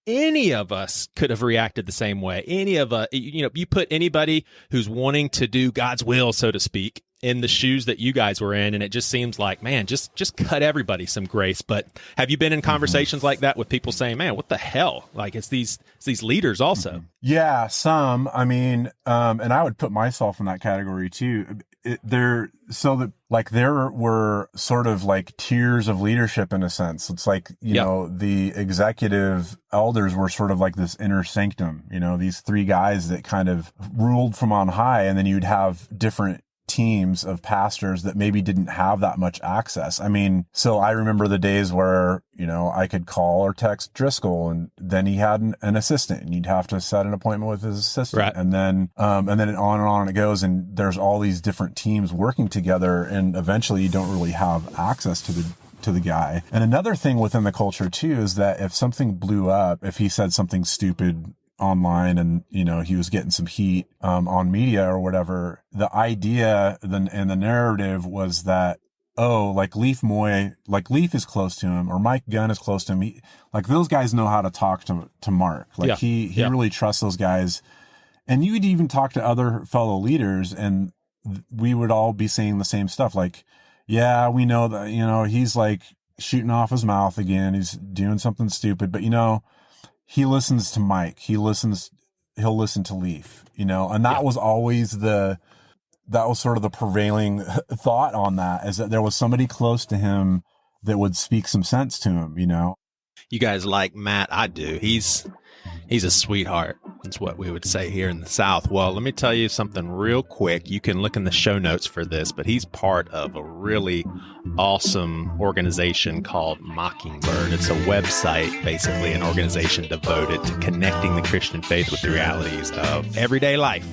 could have reacted the same way. Any of us, you put anybody who's wanting to do God's will, so to speak, in the shoes that you guys were in, and it just seems like, man, just cut everybody some grace. But have you been in conversations like that with people saying, man, what the hell? Like it's these leaders also. Yeah, some. I mean, and I would put myself in that category too. There were sort of like tiers of leadership in a sense. It's like, you know, the executive elders were sort of like this inner sanctum, you know, these three guys that kind of ruled from on high. And then you'd have different teams of pastors that maybe didn't have that much access. I mean, so I remember the days where, you know, I could call or text Driscoll, and then he had an assistant, and you'd have to set an appointment with his assistant. Right. And then on and on it goes. And there's all these different teams working together, and eventually you don't really have access to the guy. And another thing within the culture too is that if something blew up, if he said something stupid online and, you know, he was getting some heat on media or whatever, the idea and the narrative was that, oh, like Leaf is close to him, or Mike Gunn is close to him. Like those guys know how to talk to Mark. Like he really trusts those guys. And you would even talk to other fellow leaders, and we would all be saying the same stuff. Like, yeah, we know that, you know, he's like shooting off his mouth again. He's doing something stupid, but you know, he listens to Mike. He'll listen to Leaf, you know, and that was always that was sort of the prevailing thought on that, is that there was somebody close to him that would speak some sense to him, you know. You guys like Matt? I do. He's a sweetheart. That's what we would say here in the South. Well, let me tell you something real quick. You can look in the show notes for this, but he's part of a really awesome organization called Mockingbird. It's a website, basically an organization devoted to connecting the Christian faith with the realities of everyday life.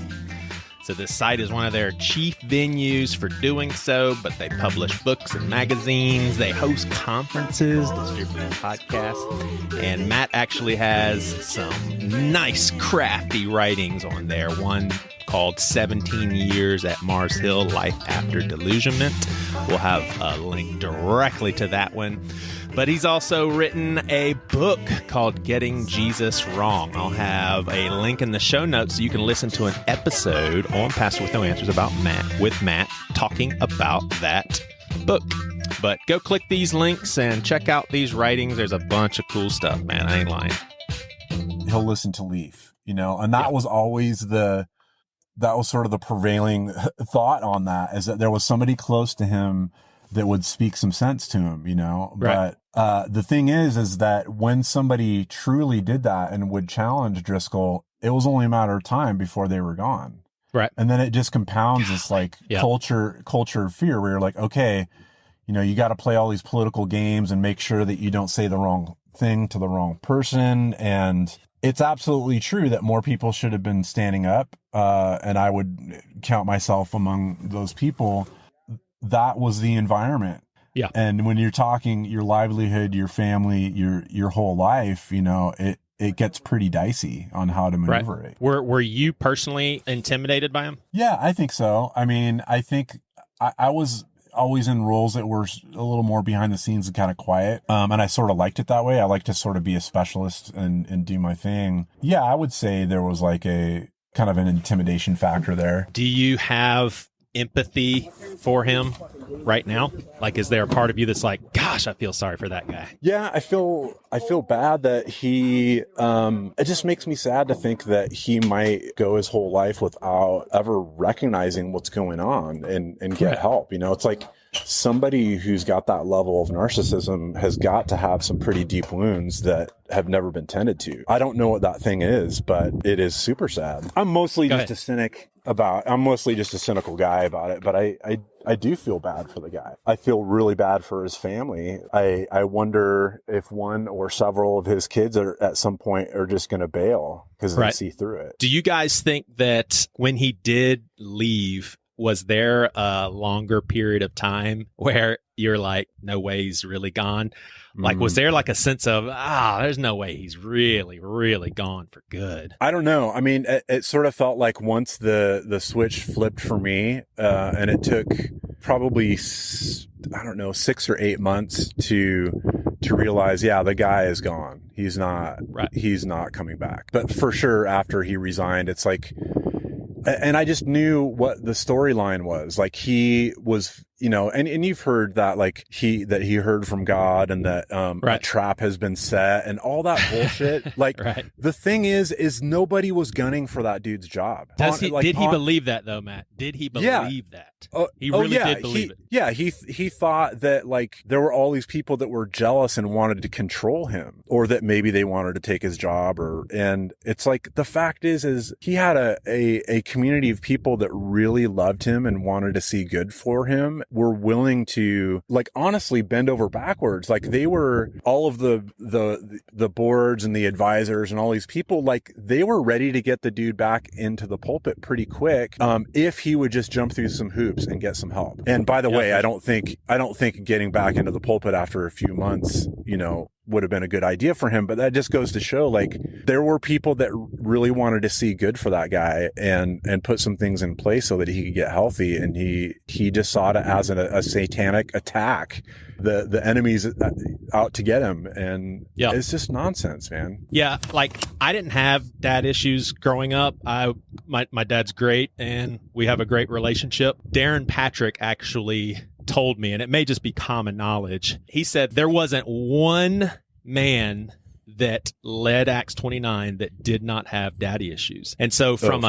So this site is one of their chief venues for doing so, but they publish books and magazines. They host conferences, distribute podcasts, and Matt actually has some nice crafty writings on there. One called 17 Years at Mars Hill, Life After Delusionment. We'll have a link directly to that one. But he's also written a book called Getting Jesus Wrong. I'll have a link in the show notes so you can listen to an episode on Pastor with No Answers about Matt talking about that book. But go click these links and check out these writings. There's a bunch of cool stuff, man. I ain't lying. He'll listen to Leaf, and that was always that was sort of the prevailing thought on that, is that there was somebody close to him that would speak some sense to him, Right. But the thing is that when somebody truly did that and would challenge Driscoll, it was only a matter of time before they were gone. Right. And then it just compounds this culture of fear where you're like, okay, you got to play all these political games and make sure that you don't say the wrong thing to the wrong person. And it's absolutely true that more people should have been standing up. And I would count myself among those people. That was the environment. Yeah. And when you're talking your livelihood, your family, your whole life, it gets pretty dicey on how to maneuver it. Were you personally intimidated by him? Yeah, I think so. I mean, I think I was always in roles that were a little more behind the scenes and kind of quiet. And I sort of liked it that way. I like to sort of be a specialist and do my thing. Yeah, I would say there was like a kind of an intimidation factor there. Do you have empathy for him right now? Like, is there a part of you that's like, gosh, I feel sorry for that guy? Yeah, I feel bad that he, it just makes me sad to think that he might go his whole life without ever recognizing what's going on and get help. It's like somebody who's got that level of narcissism has got to have some pretty deep wounds that have never been tended to. I don't know what that thing is, but it is super sad. I'm mostly just a cynical guy about it, but I do feel bad for the guy. I feel really bad for his family. I wonder if one or several of his kids at some point are just going to bail because they see through it. Do you guys think that when he did leave, was there a longer period of time where you're like, no way he's really gone? Like, was there like a sense of, there's no way he's really, really gone for good? I don't know. I mean, it sort of felt like once the switch flipped for me, and it took probably, 6 or 8 months to realize, the guy is gone. He's not coming back. But for sure, after he resigned, it's like, and I just knew what the storyline was. Like, he was, and you've heard that, like, he heard from God and that a trap has been set and all that bullshit. Like, the thing is nobody was gunning for that dude's job. Did he believe that though, Matt? Did he believe that? He really did believe it. Yeah, he thought that, like, there were all these people that were jealous and wanted to control him, or that maybe they wanted to take his job, and it's like, the fact is he had a community of people that really loved him and wanted to see good for him, were willing to, like, honestly bend over backwards. Like, they were, all of the boards and the advisors and all these people, like, they were ready to get the dude back into the pulpit pretty quick, if he would just jump through some hoops and get some help. And by the way, I don't think getting back into the pulpit after a few months, would have been a good idea for him. But that just goes to show, like, there were people that really wanted to see good for that guy and put some things in place so that he could get healthy. And he just saw it as a satanic attack. The enemy's out to get him. And it's just nonsense, man. Yeah. Like, I didn't have dad issues growing up. My dad's great and we have a great relationship. Darren Patrick actually told me, and it may just be common knowledge, he said there wasn't one man that led Acts 29 that did not have daddy issues. And so from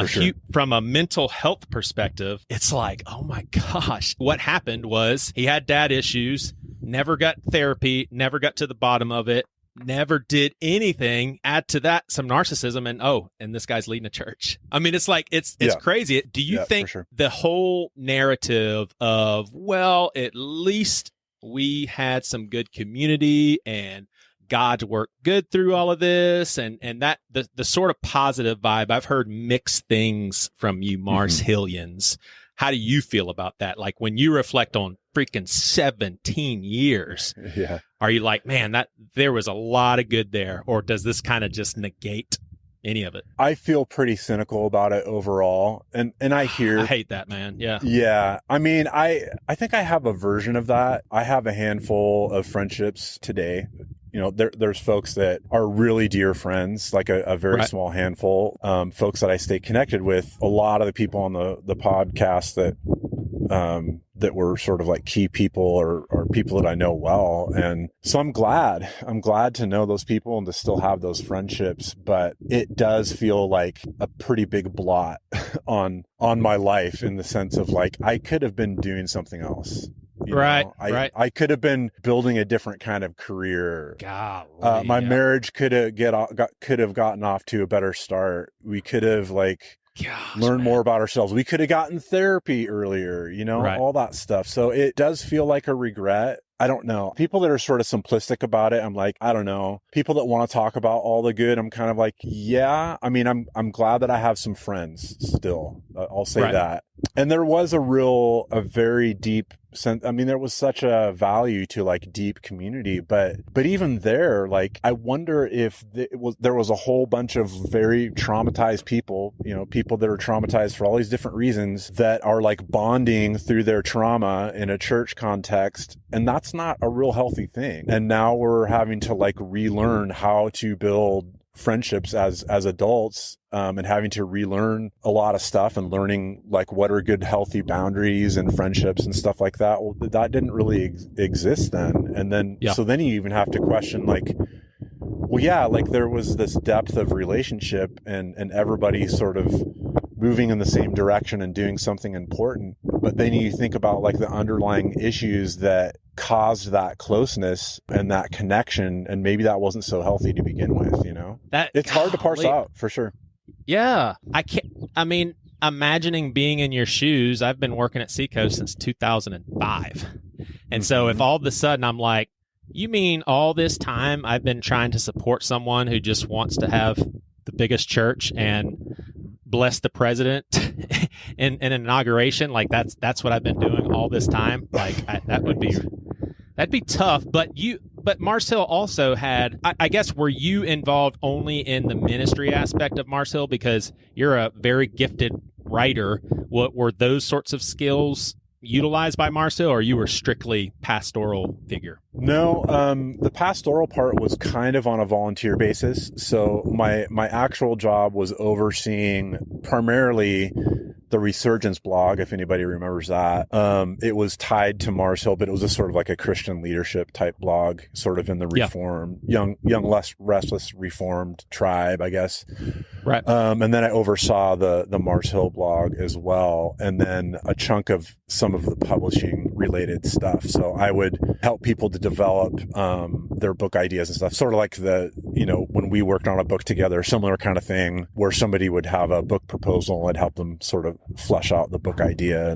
a mental health perspective, it's like, oh my gosh, what happened was he had dad issues, never got therapy, never got to the bottom of it, never did anything. Add to that some narcissism, and this guy's leading a church. I mean, it's like, it's crazy. Do you think the whole narrative of, well, at least we had some good community and God's worked good through all of this, and that the sort of positive vibe, I've heard mixed things from you Mars Hillians. How do you feel about that? Like, when you reflect on freaking 17 years, are you like, man, that there was a lot of good there, or does this kind of just negate any of it. I feel pretty cynical about it overall. And I hear, I hate that, man. Yeah. Yeah. I mean, I think I have a version of that. I have a handful of friendships today. You know, there's folks that are really dear friends, like a very small handful, folks that I stay connected with. A lot of the people on the podcast that were sort of like key people or people that I know well. And so I'm glad to know those people and to still have those friendships, but it does feel like a pretty big blot on my life, in the sense of like, I could have been doing something else. Right. I could have been building a different kind of career. Golly, my marriage could have gotten off to a better start. We could have learned more about ourselves. We could have gotten therapy earlier, all that stuff. So it does feel like a regret. I don't know. People that are sort of simplistic about it, I'm like, I don't know. People that want to talk about all the good, I'm kind of like, yeah. I mean, I'm glad that I have some friends still. I'll say that. And there was a very deep sense. I mean, there was such a value to like deep community, but even there, like, I wonder if there was a whole bunch of very traumatized people, people that are traumatized for all these different reasons, that are like bonding through their trauma in a church context. And that's not a real healthy thing. And now we're having to like relearn how to build friendships as adults, and having to relearn a lot of stuff and learning like what are good healthy boundaries and friendships and stuff like that. Well, that didn't really exist then. And then so then you even have to question like, well, yeah, like there was this depth of relationship and everybody sort of moving in the same direction and doing something important. But then you think about like the underlying issues that caused that closeness and that connection, and maybe that wasn't so healthy to begin with, that it's hard to parse out for sure. Yeah. Imagining being in your shoes, I've been working at Seacoast since 2005. And so if all of a sudden I'm like, you mean all this time I've been trying to support someone who just wants to have the biggest church and bless the president in an inauguration? Like that's what I've been doing all this time. Like that'd be tough. But Mars Hill also had, I guess, were you involved only in the ministry aspect of Mars Hill because you're a very gifted writer? What were those sorts of skills utilized by Mars Hill, or you were strictly pastoral figure? No, the pastoral part was kind of on a volunteer basis. So my actual job was overseeing primarily the Resurgence blog, if anybody remembers that. It was tied to Mars Hill, but it was a sort of like a Christian leadership type blog, sort of in the Reformed, young, less restless Reformed tribe, I guess. Right. And then I oversaw the Mars Hill blog as well, and then a chunk of some of the publishing related stuff. So I would help people to develop their book ideas and stuff, sort of like when we worked on a book together, similar kind of thing, where somebody would have a book proposal and help them sort of flesh out the book idea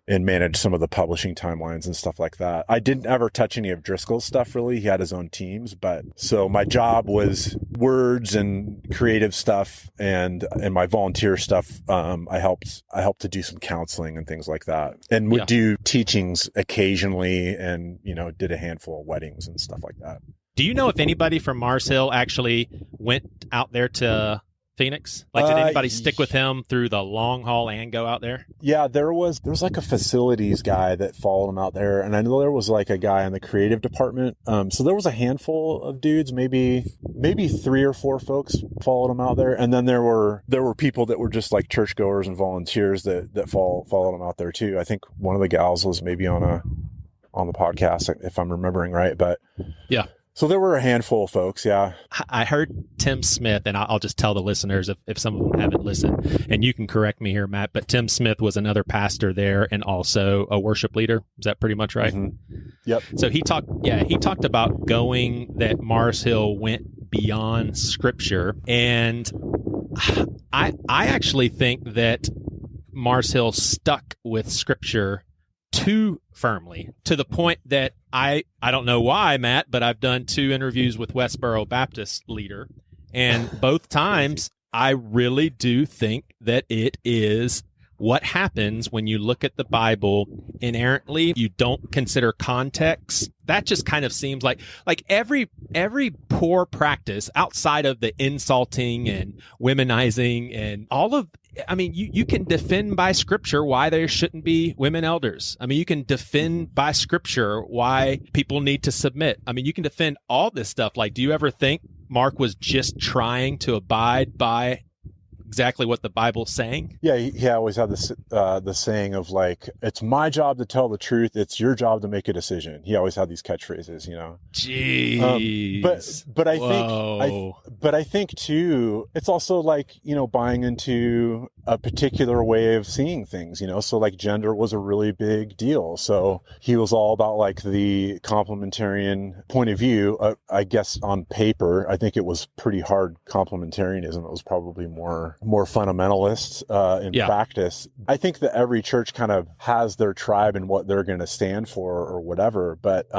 and manage some of the publishing timelines and stuff like that. I didn't ever touch any of Driscoll's stuff really. He had his own teams, but so my job was words and creative stuff, and my volunteer stuff. I helped to do some counseling and things like that, and would do teachings occasionally, and did a handful of weddings and stuff like that. Do you know if anybody from Mars Hill actually went out there to Phoenix? Like, did anybody stick with him through the long haul and go out there? Yeah, there was like a facilities guy that followed him out there, and I know there was like a guy in the creative department. So there was a handful of dudes, maybe 3 or 4 folks followed him out there, and then there were people that were just like churchgoers and volunteers that followed him out there too. I think one of the gals was maybe on the podcast, if I'm remembering right, but yeah. So there were a handful of folks, yeah. I heard Tim Smith, and I'll just tell the listeners if some of them haven't listened, and you can correct me here, Matt, but Tim Smith was another pastor there and also a worship leader. Is that pretty much right? Mm-hmm. Yep. So he talked about that Mars Hill went beyond Scripture, and I actually think that Mars Hill stuck with Scripture too firmly, to the point that I don't know why, Matt, but I've done 2 interviews with Westboro Baptist leader, and both times I really do think that it is what happens when you look at the Bible inerrantly. You don't consider context. That just kind of seems like every every poor practice outside of the insulting and womenizing and all of, I mean, you can defend by scripture why there shouldn't be women elders. I mean, you can defend by scripture why people need to submit. I mean, you can defend all this stuff. Like, do you ever think Mark was just trying to abide by exactly what the Bible's saying? Yeah, he always had this the saying of like, it's my job to tell the truth, it's your job to make a decision. He always had these catchphrases, you know. Jeez. But I think too, it's also like, you know, buying into a particular way of seeing things, you know. So like gender was a really big deal. So he was all about like the complementarian point of view. I guess on paper, I think it was pretty hard complementarianism. It was probably more fundamentalist in practice. I think that every church kind of has their tribe and what they're going to stand for or whatever. But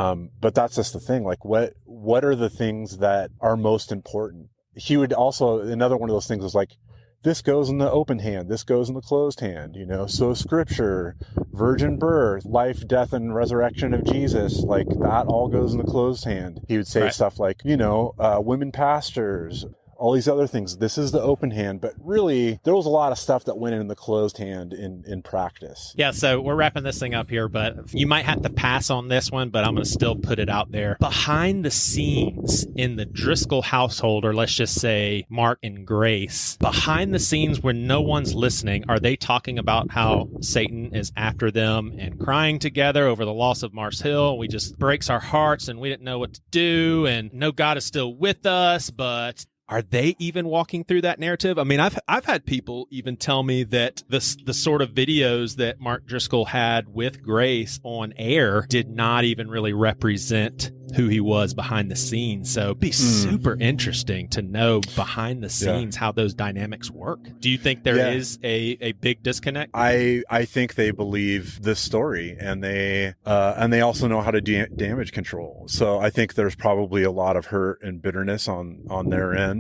that's just the thing. Like what are the things that are most important? He would also, another one of those things was like, this goes in the open hand, this goes in the closed hand, you know. So scripture, virgin birth, life, death, and resurrection of Jesus, like that all goes in the closed hand. He would say stuff like, you know, women pastors, all these other things. This is the open hand, but really there was a lot of stuff that went in the closed hand in practice. Yeah, so we're wrapping this thing up here, but you might have to pass on this one, but I'm going to still put it out there. Behind the scenes in the Driscoll household, or let's just say Mark and Grace, behind the scenes when no one's listening, are they talking about how Satan is after them and crying together over the loss of Mars Hill? We just breaks our hearts and we didn't know what to do, and no, God is still with us, but are they even walking through that narrative? I mean, I've had people even tell me that the sort of videos that Mark Driscoll had with Grace on air did not even really represent who he was behind the scenes. So it'd be super interesting to know behind the scenes how those dynamics work. Do you think there is a big disconnect? I think they believe this story, and they also know how to damage control. So I think there's probably a lot of hurt and bitterness on their end.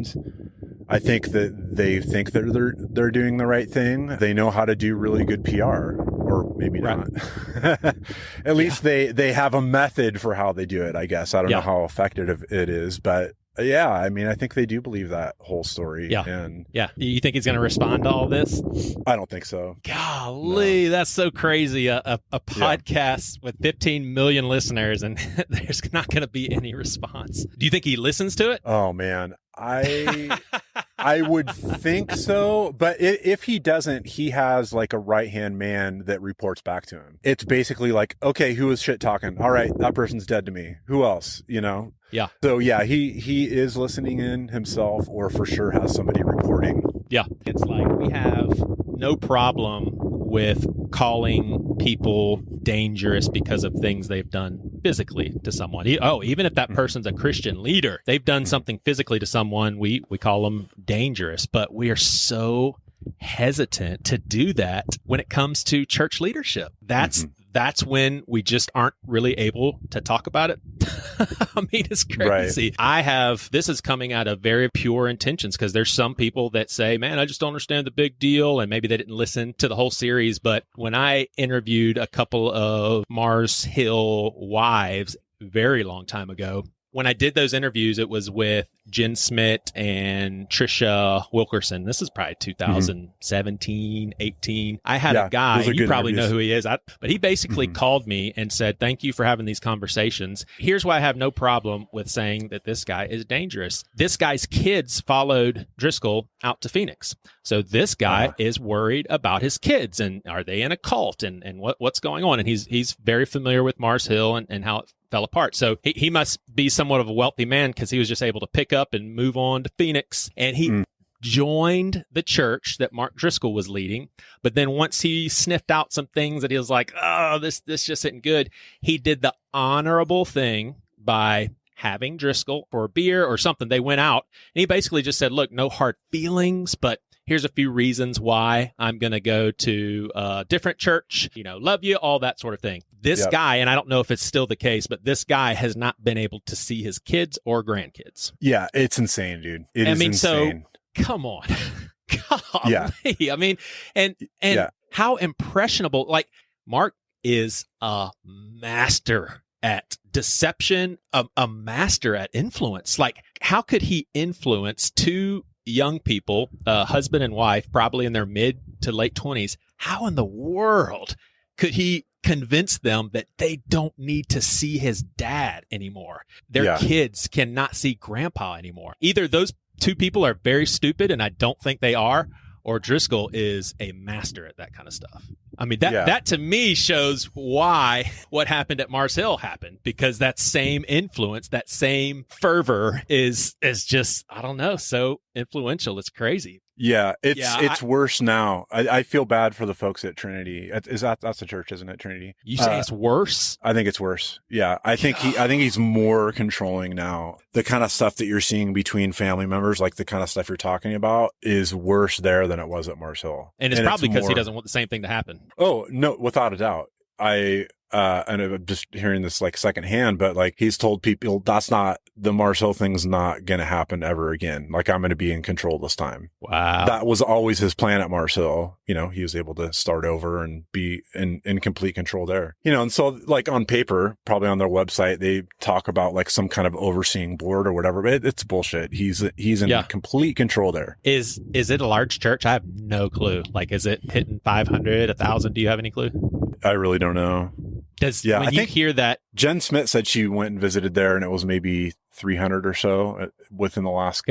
I think that they think that they're doing the right thing. They know how to do really good PR, or maybe not. At least they have a method for how they do it, I guess. I don't know how effective it is, but yeah, I mean, I think they do believe that whole story. Yeah. And you think he's going to respond to all this? I don't think so. Golly, that's so crazy. A podcast with 15 million listeners, and there's not going to be any response. Do you think he listens to it? Oh man, I would think so, but if he doesn't, he has like a right-hand man that reports back to him. It's basically like, okay, who was shit talking? All right, that person's dead to me. Who else? You know? Yeah. So yeah, he is listening in himself, or for sure has somebody reporting. Yeah. It's like we have no problem with calling people dangerous because of things they've done physically to someone. Even if that person's a Christian leader, they've done something physically to someone, we call them dangerous. But we are so hesitant to do that when it comes to church leadership. That's when we just aren't really able to talk about it. I mean, it's crazy. Right. This is coming out of very pure intentions, because there's some people that say, man, I just don't understand the big deal. And maybe they didn't listen to the whole series. But when I interviewed a couple of Mars Hill wives very long time ago, when I did those interviews, it was with Jen Smith and Trisha Wilkerson. This is probably 2017, 18. I had a guy, you probably know who he is, but he basically called me and said, thank you for having these conversations. Here's why I have no problem with saying that this guy is dangerous. This guy's kids followed Driscoll out to Phoenix. So this guy is worried about his kids, and are they in a cult, and what's going on? And he's very familiar with Mars Hill and how it fell apart. So he must be somewhat of a wealthy man, because he was just able to pick up and move on to Phoenix. And he joined the church that Mark Driscoll was leading. But then once he sniffed out some things that he was like, oh, this just isn't good, he did the honorable thing by having Driscoll for a beer or something. They went out, and he basically just said, look, no hard feelings, but here's a few reasons why I'm going to go to a different church, love you, all that sort of thing. This guy, and I don't know if it's still the case, but this guy has not been able to see his kids or grandkids. Yeah, it's insane, dude. It is insane. So come on. Golly. I mean, and how impressionable, like Mark is a master at deception, a master at influence. Like, how could he influence two young people, husband and wife, probably in their mid to late 20s? How in the world could he convince them that they don't need to see his dad anymore? Their kids cannot see grandpa anymore. Either those two people are very stupid, and I don't think they are, or Driscoll is a master at that kind of stuff. I mean, that to me shows why what happened at Mars Hill happened, because that same influence, that same fervor is just, I don't know, so influential. It's crazy. Yeah, it's worse now. I feel bad for the folks at Trinity. That's the church, isn't it? Trinity. You say it's worse? I think it's worse. Yeah, I think he's more controlling now. The kind of stuff that you're seeing between family members, like the kind of stuff you're talking about, is worse there than it was at Mars Hill. And it's probably because he doesn't want the same thing to happen. Oh no, without a doubt. And I'm just hearing this like secondhand, but like he's told people the Mars Hill thing's not going to happen ever again. Like, I'm going to be in control this time. Wow. That was always his plan at Mars Hill. You know, he was able to start over and be in complete control there. You know, and so like on paper, probably on their website, they talk about like some kind of overseeing board or whatever, but it's bullshit. He's in complete control there. Is it a large church? I have no clue. Like, is it hitting 500, 1,000? Do you have any clue? I really don't know. I think hear that Jen Smith said she went and visited there, and it was maybe 300 or so within the last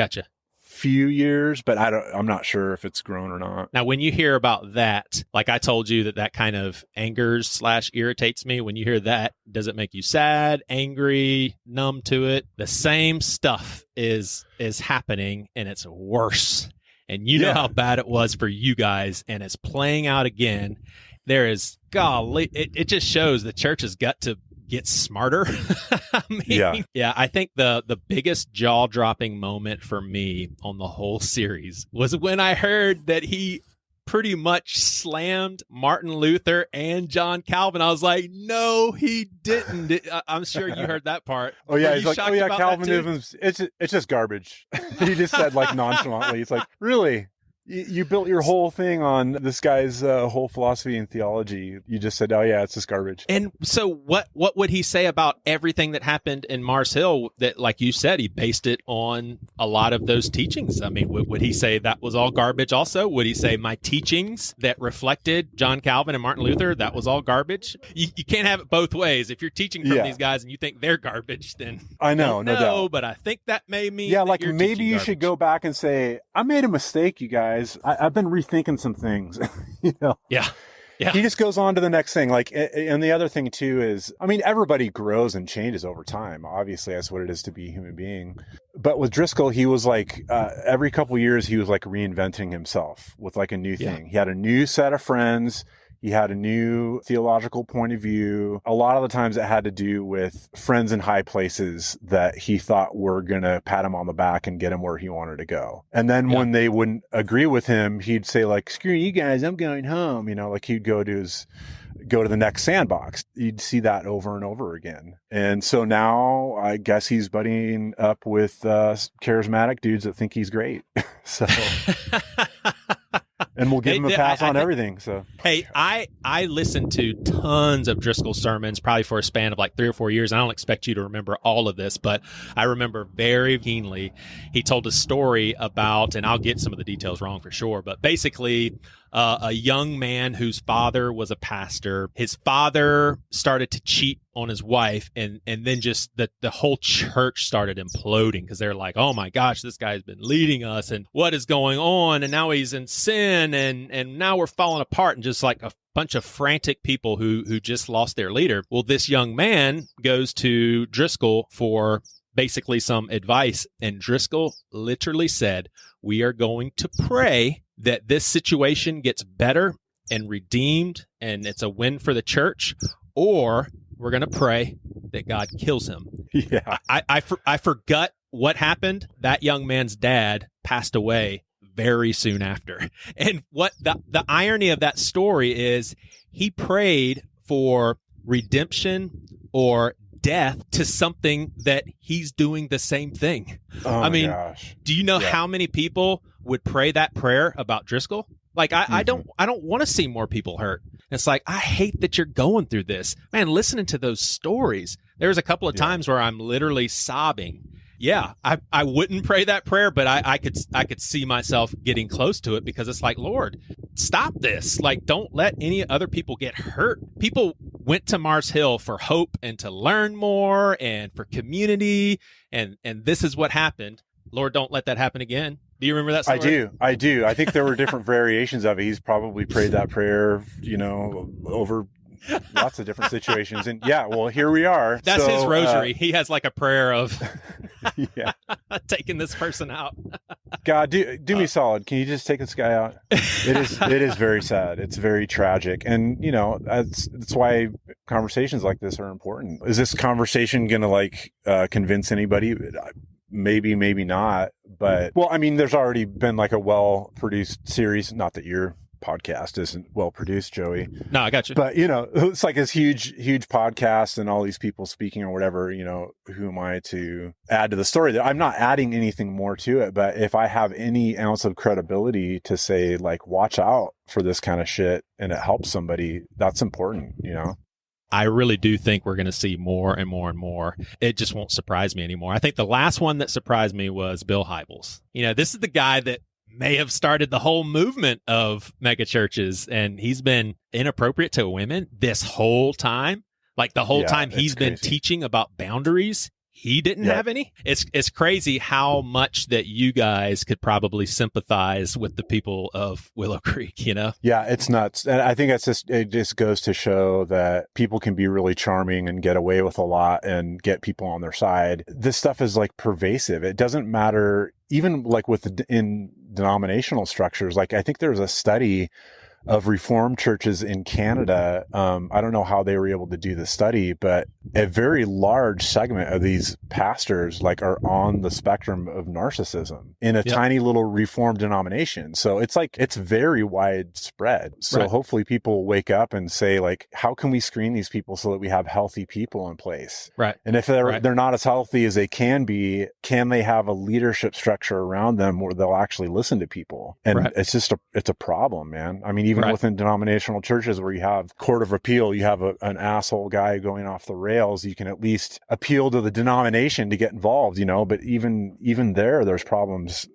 few years, but I'm not sure if it's grown or not. Now, when you hear about that, like I told you that kind of angers / irritates me. When you hear that, does it make you sad, angry, numb to it? The same stuff is happening, and it's worse. And you know how bad it was for you guys, and it's playing out again. There is, golly, it just shows the church has got to get smarter. I think the biggest jaw-dropping moment for me on the whole series was when I heard that he pretty much slammed Martin Luther and John Calvin. I was like, no, he didn't. I'm sure you heard that part. Oh yeah, he's like, oh yeah, Calvinism, it's just garbage. He just said like nonchalantly, it's like, really? You built your whole thing on this guy's whole philosophy and theology. You just said, oh yeah, it's just garbage. And so what would he say about everything that happened in Mars Hill that, like you said, he based it on a lot of those teachings? I mean, would he say that was all garbage also? Would he say my teachings that reflected John Calvin and Martin Luther, that was all garbage? You can't have it both ways. If you're teaching from these guys and you think they're garbage, then I know, no doubt. But I think that may mean like maybe you should go back and say, I made a mistake, you guys. I've been rethinking some things, you know? Yeah. He just goes on to the next thing. Like, and the other thing too is, I mean, everybody grows and changes over time. Obviously, that's what it is to be a human being. But with Driscoll, he was like, every couple of years, he was like reinventing himself with like a new thing. He had a new set of friends. He had a new theological point of view. A lot of the times it had to do with friends in high places that he thought were going to pat him on the back and get him where he wanted to go. And then when they wouldn't agree with him, he'd say like, screw you guys, I'm going home. You know, like he'd go to the next sandbox. You'd see that over and over again. And so now I guess he's buddying up with charismatic dudes that think he's great. So... And we'll give him a pass on everything. So, hey, I listened to tons of Driscoll sermons, probably for a span of like 3 or 4 years. I don't expect you to remember all of this, but I remember very keenly. He told a story about, and I'll get some of the details wrong for sure, but basically a young man whose father was a pastor. His father started to cheat on his wife, and then just the whole church started imploding because they're like, oh my gosh, this guy's been leading us, and what is going on? And now he's in sin, and now we're falling apart, and just like a bunch of frantic people who just lost their leader. Well, this young man goes to Driscoll for basically some advice, and Driscoll literally said, we are going to pray that this situation gets better and redeemed, and it's a win for the church, or we're going to pray that God kills him. Yeah. I forgot what happened. That young man's dad passed away very soon after. And what the irony of that story is, he prayed for redemption or death to something that he's doing the same thing. Oh, I mean, gosh. Do you know how many people would pray that prayer about Driscoll? Like, I don't want to see more people hurt. It's like, I hate that you're going through this. Man, listening to those stories, there was a couple of times where I'm literally sobbing. Yeah, I wouldn't pray that prayer, but I could see myself getting close to it, because it's like, Lord, stop this. Like, don't let any other people get hurt. People went to Mars Hill for hope and to learn more and for community, and this is what happened. Lord, don't let that happen again. Do you remember that story? I do. I think there were different variations of it. He's probably prayed that prayer, over lots of different situations. And yeah, well, here we are. That's his rosary. He has like a prayer of yeah, taking this person out. God, do me solid. Can you just take this guy out? It is very sad. It's very tragic. And that's why conversations like this are important. Is this conversation going to convince anybody? Maybe, maybe not. But well, I mean, there's already been like a well-produced series. Not that your podcast isn't well-produced, Joey. No, I got you. But it's like this huge podcast and all these people speaking or whatever. Who am I to add to the story? I'm not adding anything more to it. But if I have any ounce of credibility to say, like, watch out for this kind of shit, and it helps somebody, that's important. I really do think we're going to see more and more and more. It just won't surprise me anymore. I think the last one that surprised me was Bill Hybels. This is the guy that may have started the whole movement of mega churches, and he's been inappropriate to women this whole time. Like, the whole time he's been teaching about boundaries, he didn't have any. It's crazy how much that you guys could probably sympathize with the people of Willow Creek, Yeah, it's nuts. And I think it just goes to show that people can be really charming and get away with a lot and get people on their side. This stuff is like pervasive. It doesn't matter, even like in denominational structures. Like, I think there was a study of Reformed churches in Canada. I don't know how they were able to do the study, but a very large segment of these pastors are on the spectrum of narcissism in a tiny little Reformed denomination. So it's very widespread. So hopefully people wake up and say, like, how can we screen these people so that we have healthy people in place? Right. And if they're not as healthy as they can be, can they have a leadership structure around them where they'll actually listen to people? And it's just it's a problem, man. I mean, even within denominational churches where you have court of appeal, you have an asshole guy going off the rails, you can at least appeal to the denomination to get involved, but even there's problems.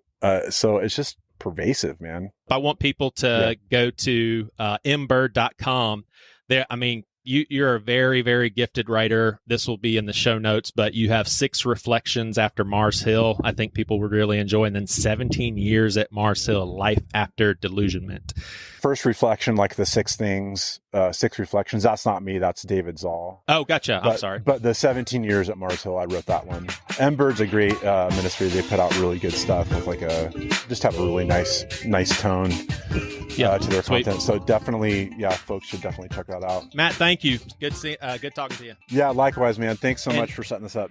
So it's just pervasive, man. I want people to go to mbird.com. There, I mean, you're a very, very gifted writer. This will be in the show notes, but you have 6 reflections after Mars Hill. I think people would really enjoy. And then 17 years at Mars Hill, life after delusionment. First reflection, like the 6 things, 6 reflections. That's not me. That's David Zoll. Oh, gotcha. I'm sorry. But the 17 years at Mars Hill, I wrote that one. Mbird's a great ministry. They put out really good stuff with just have a really nice tone to their content. So definitely, folks should definitely check that out. Matt, thank you. Good talking to you. Yeah, likewise, man. Thanks so much for setting this up.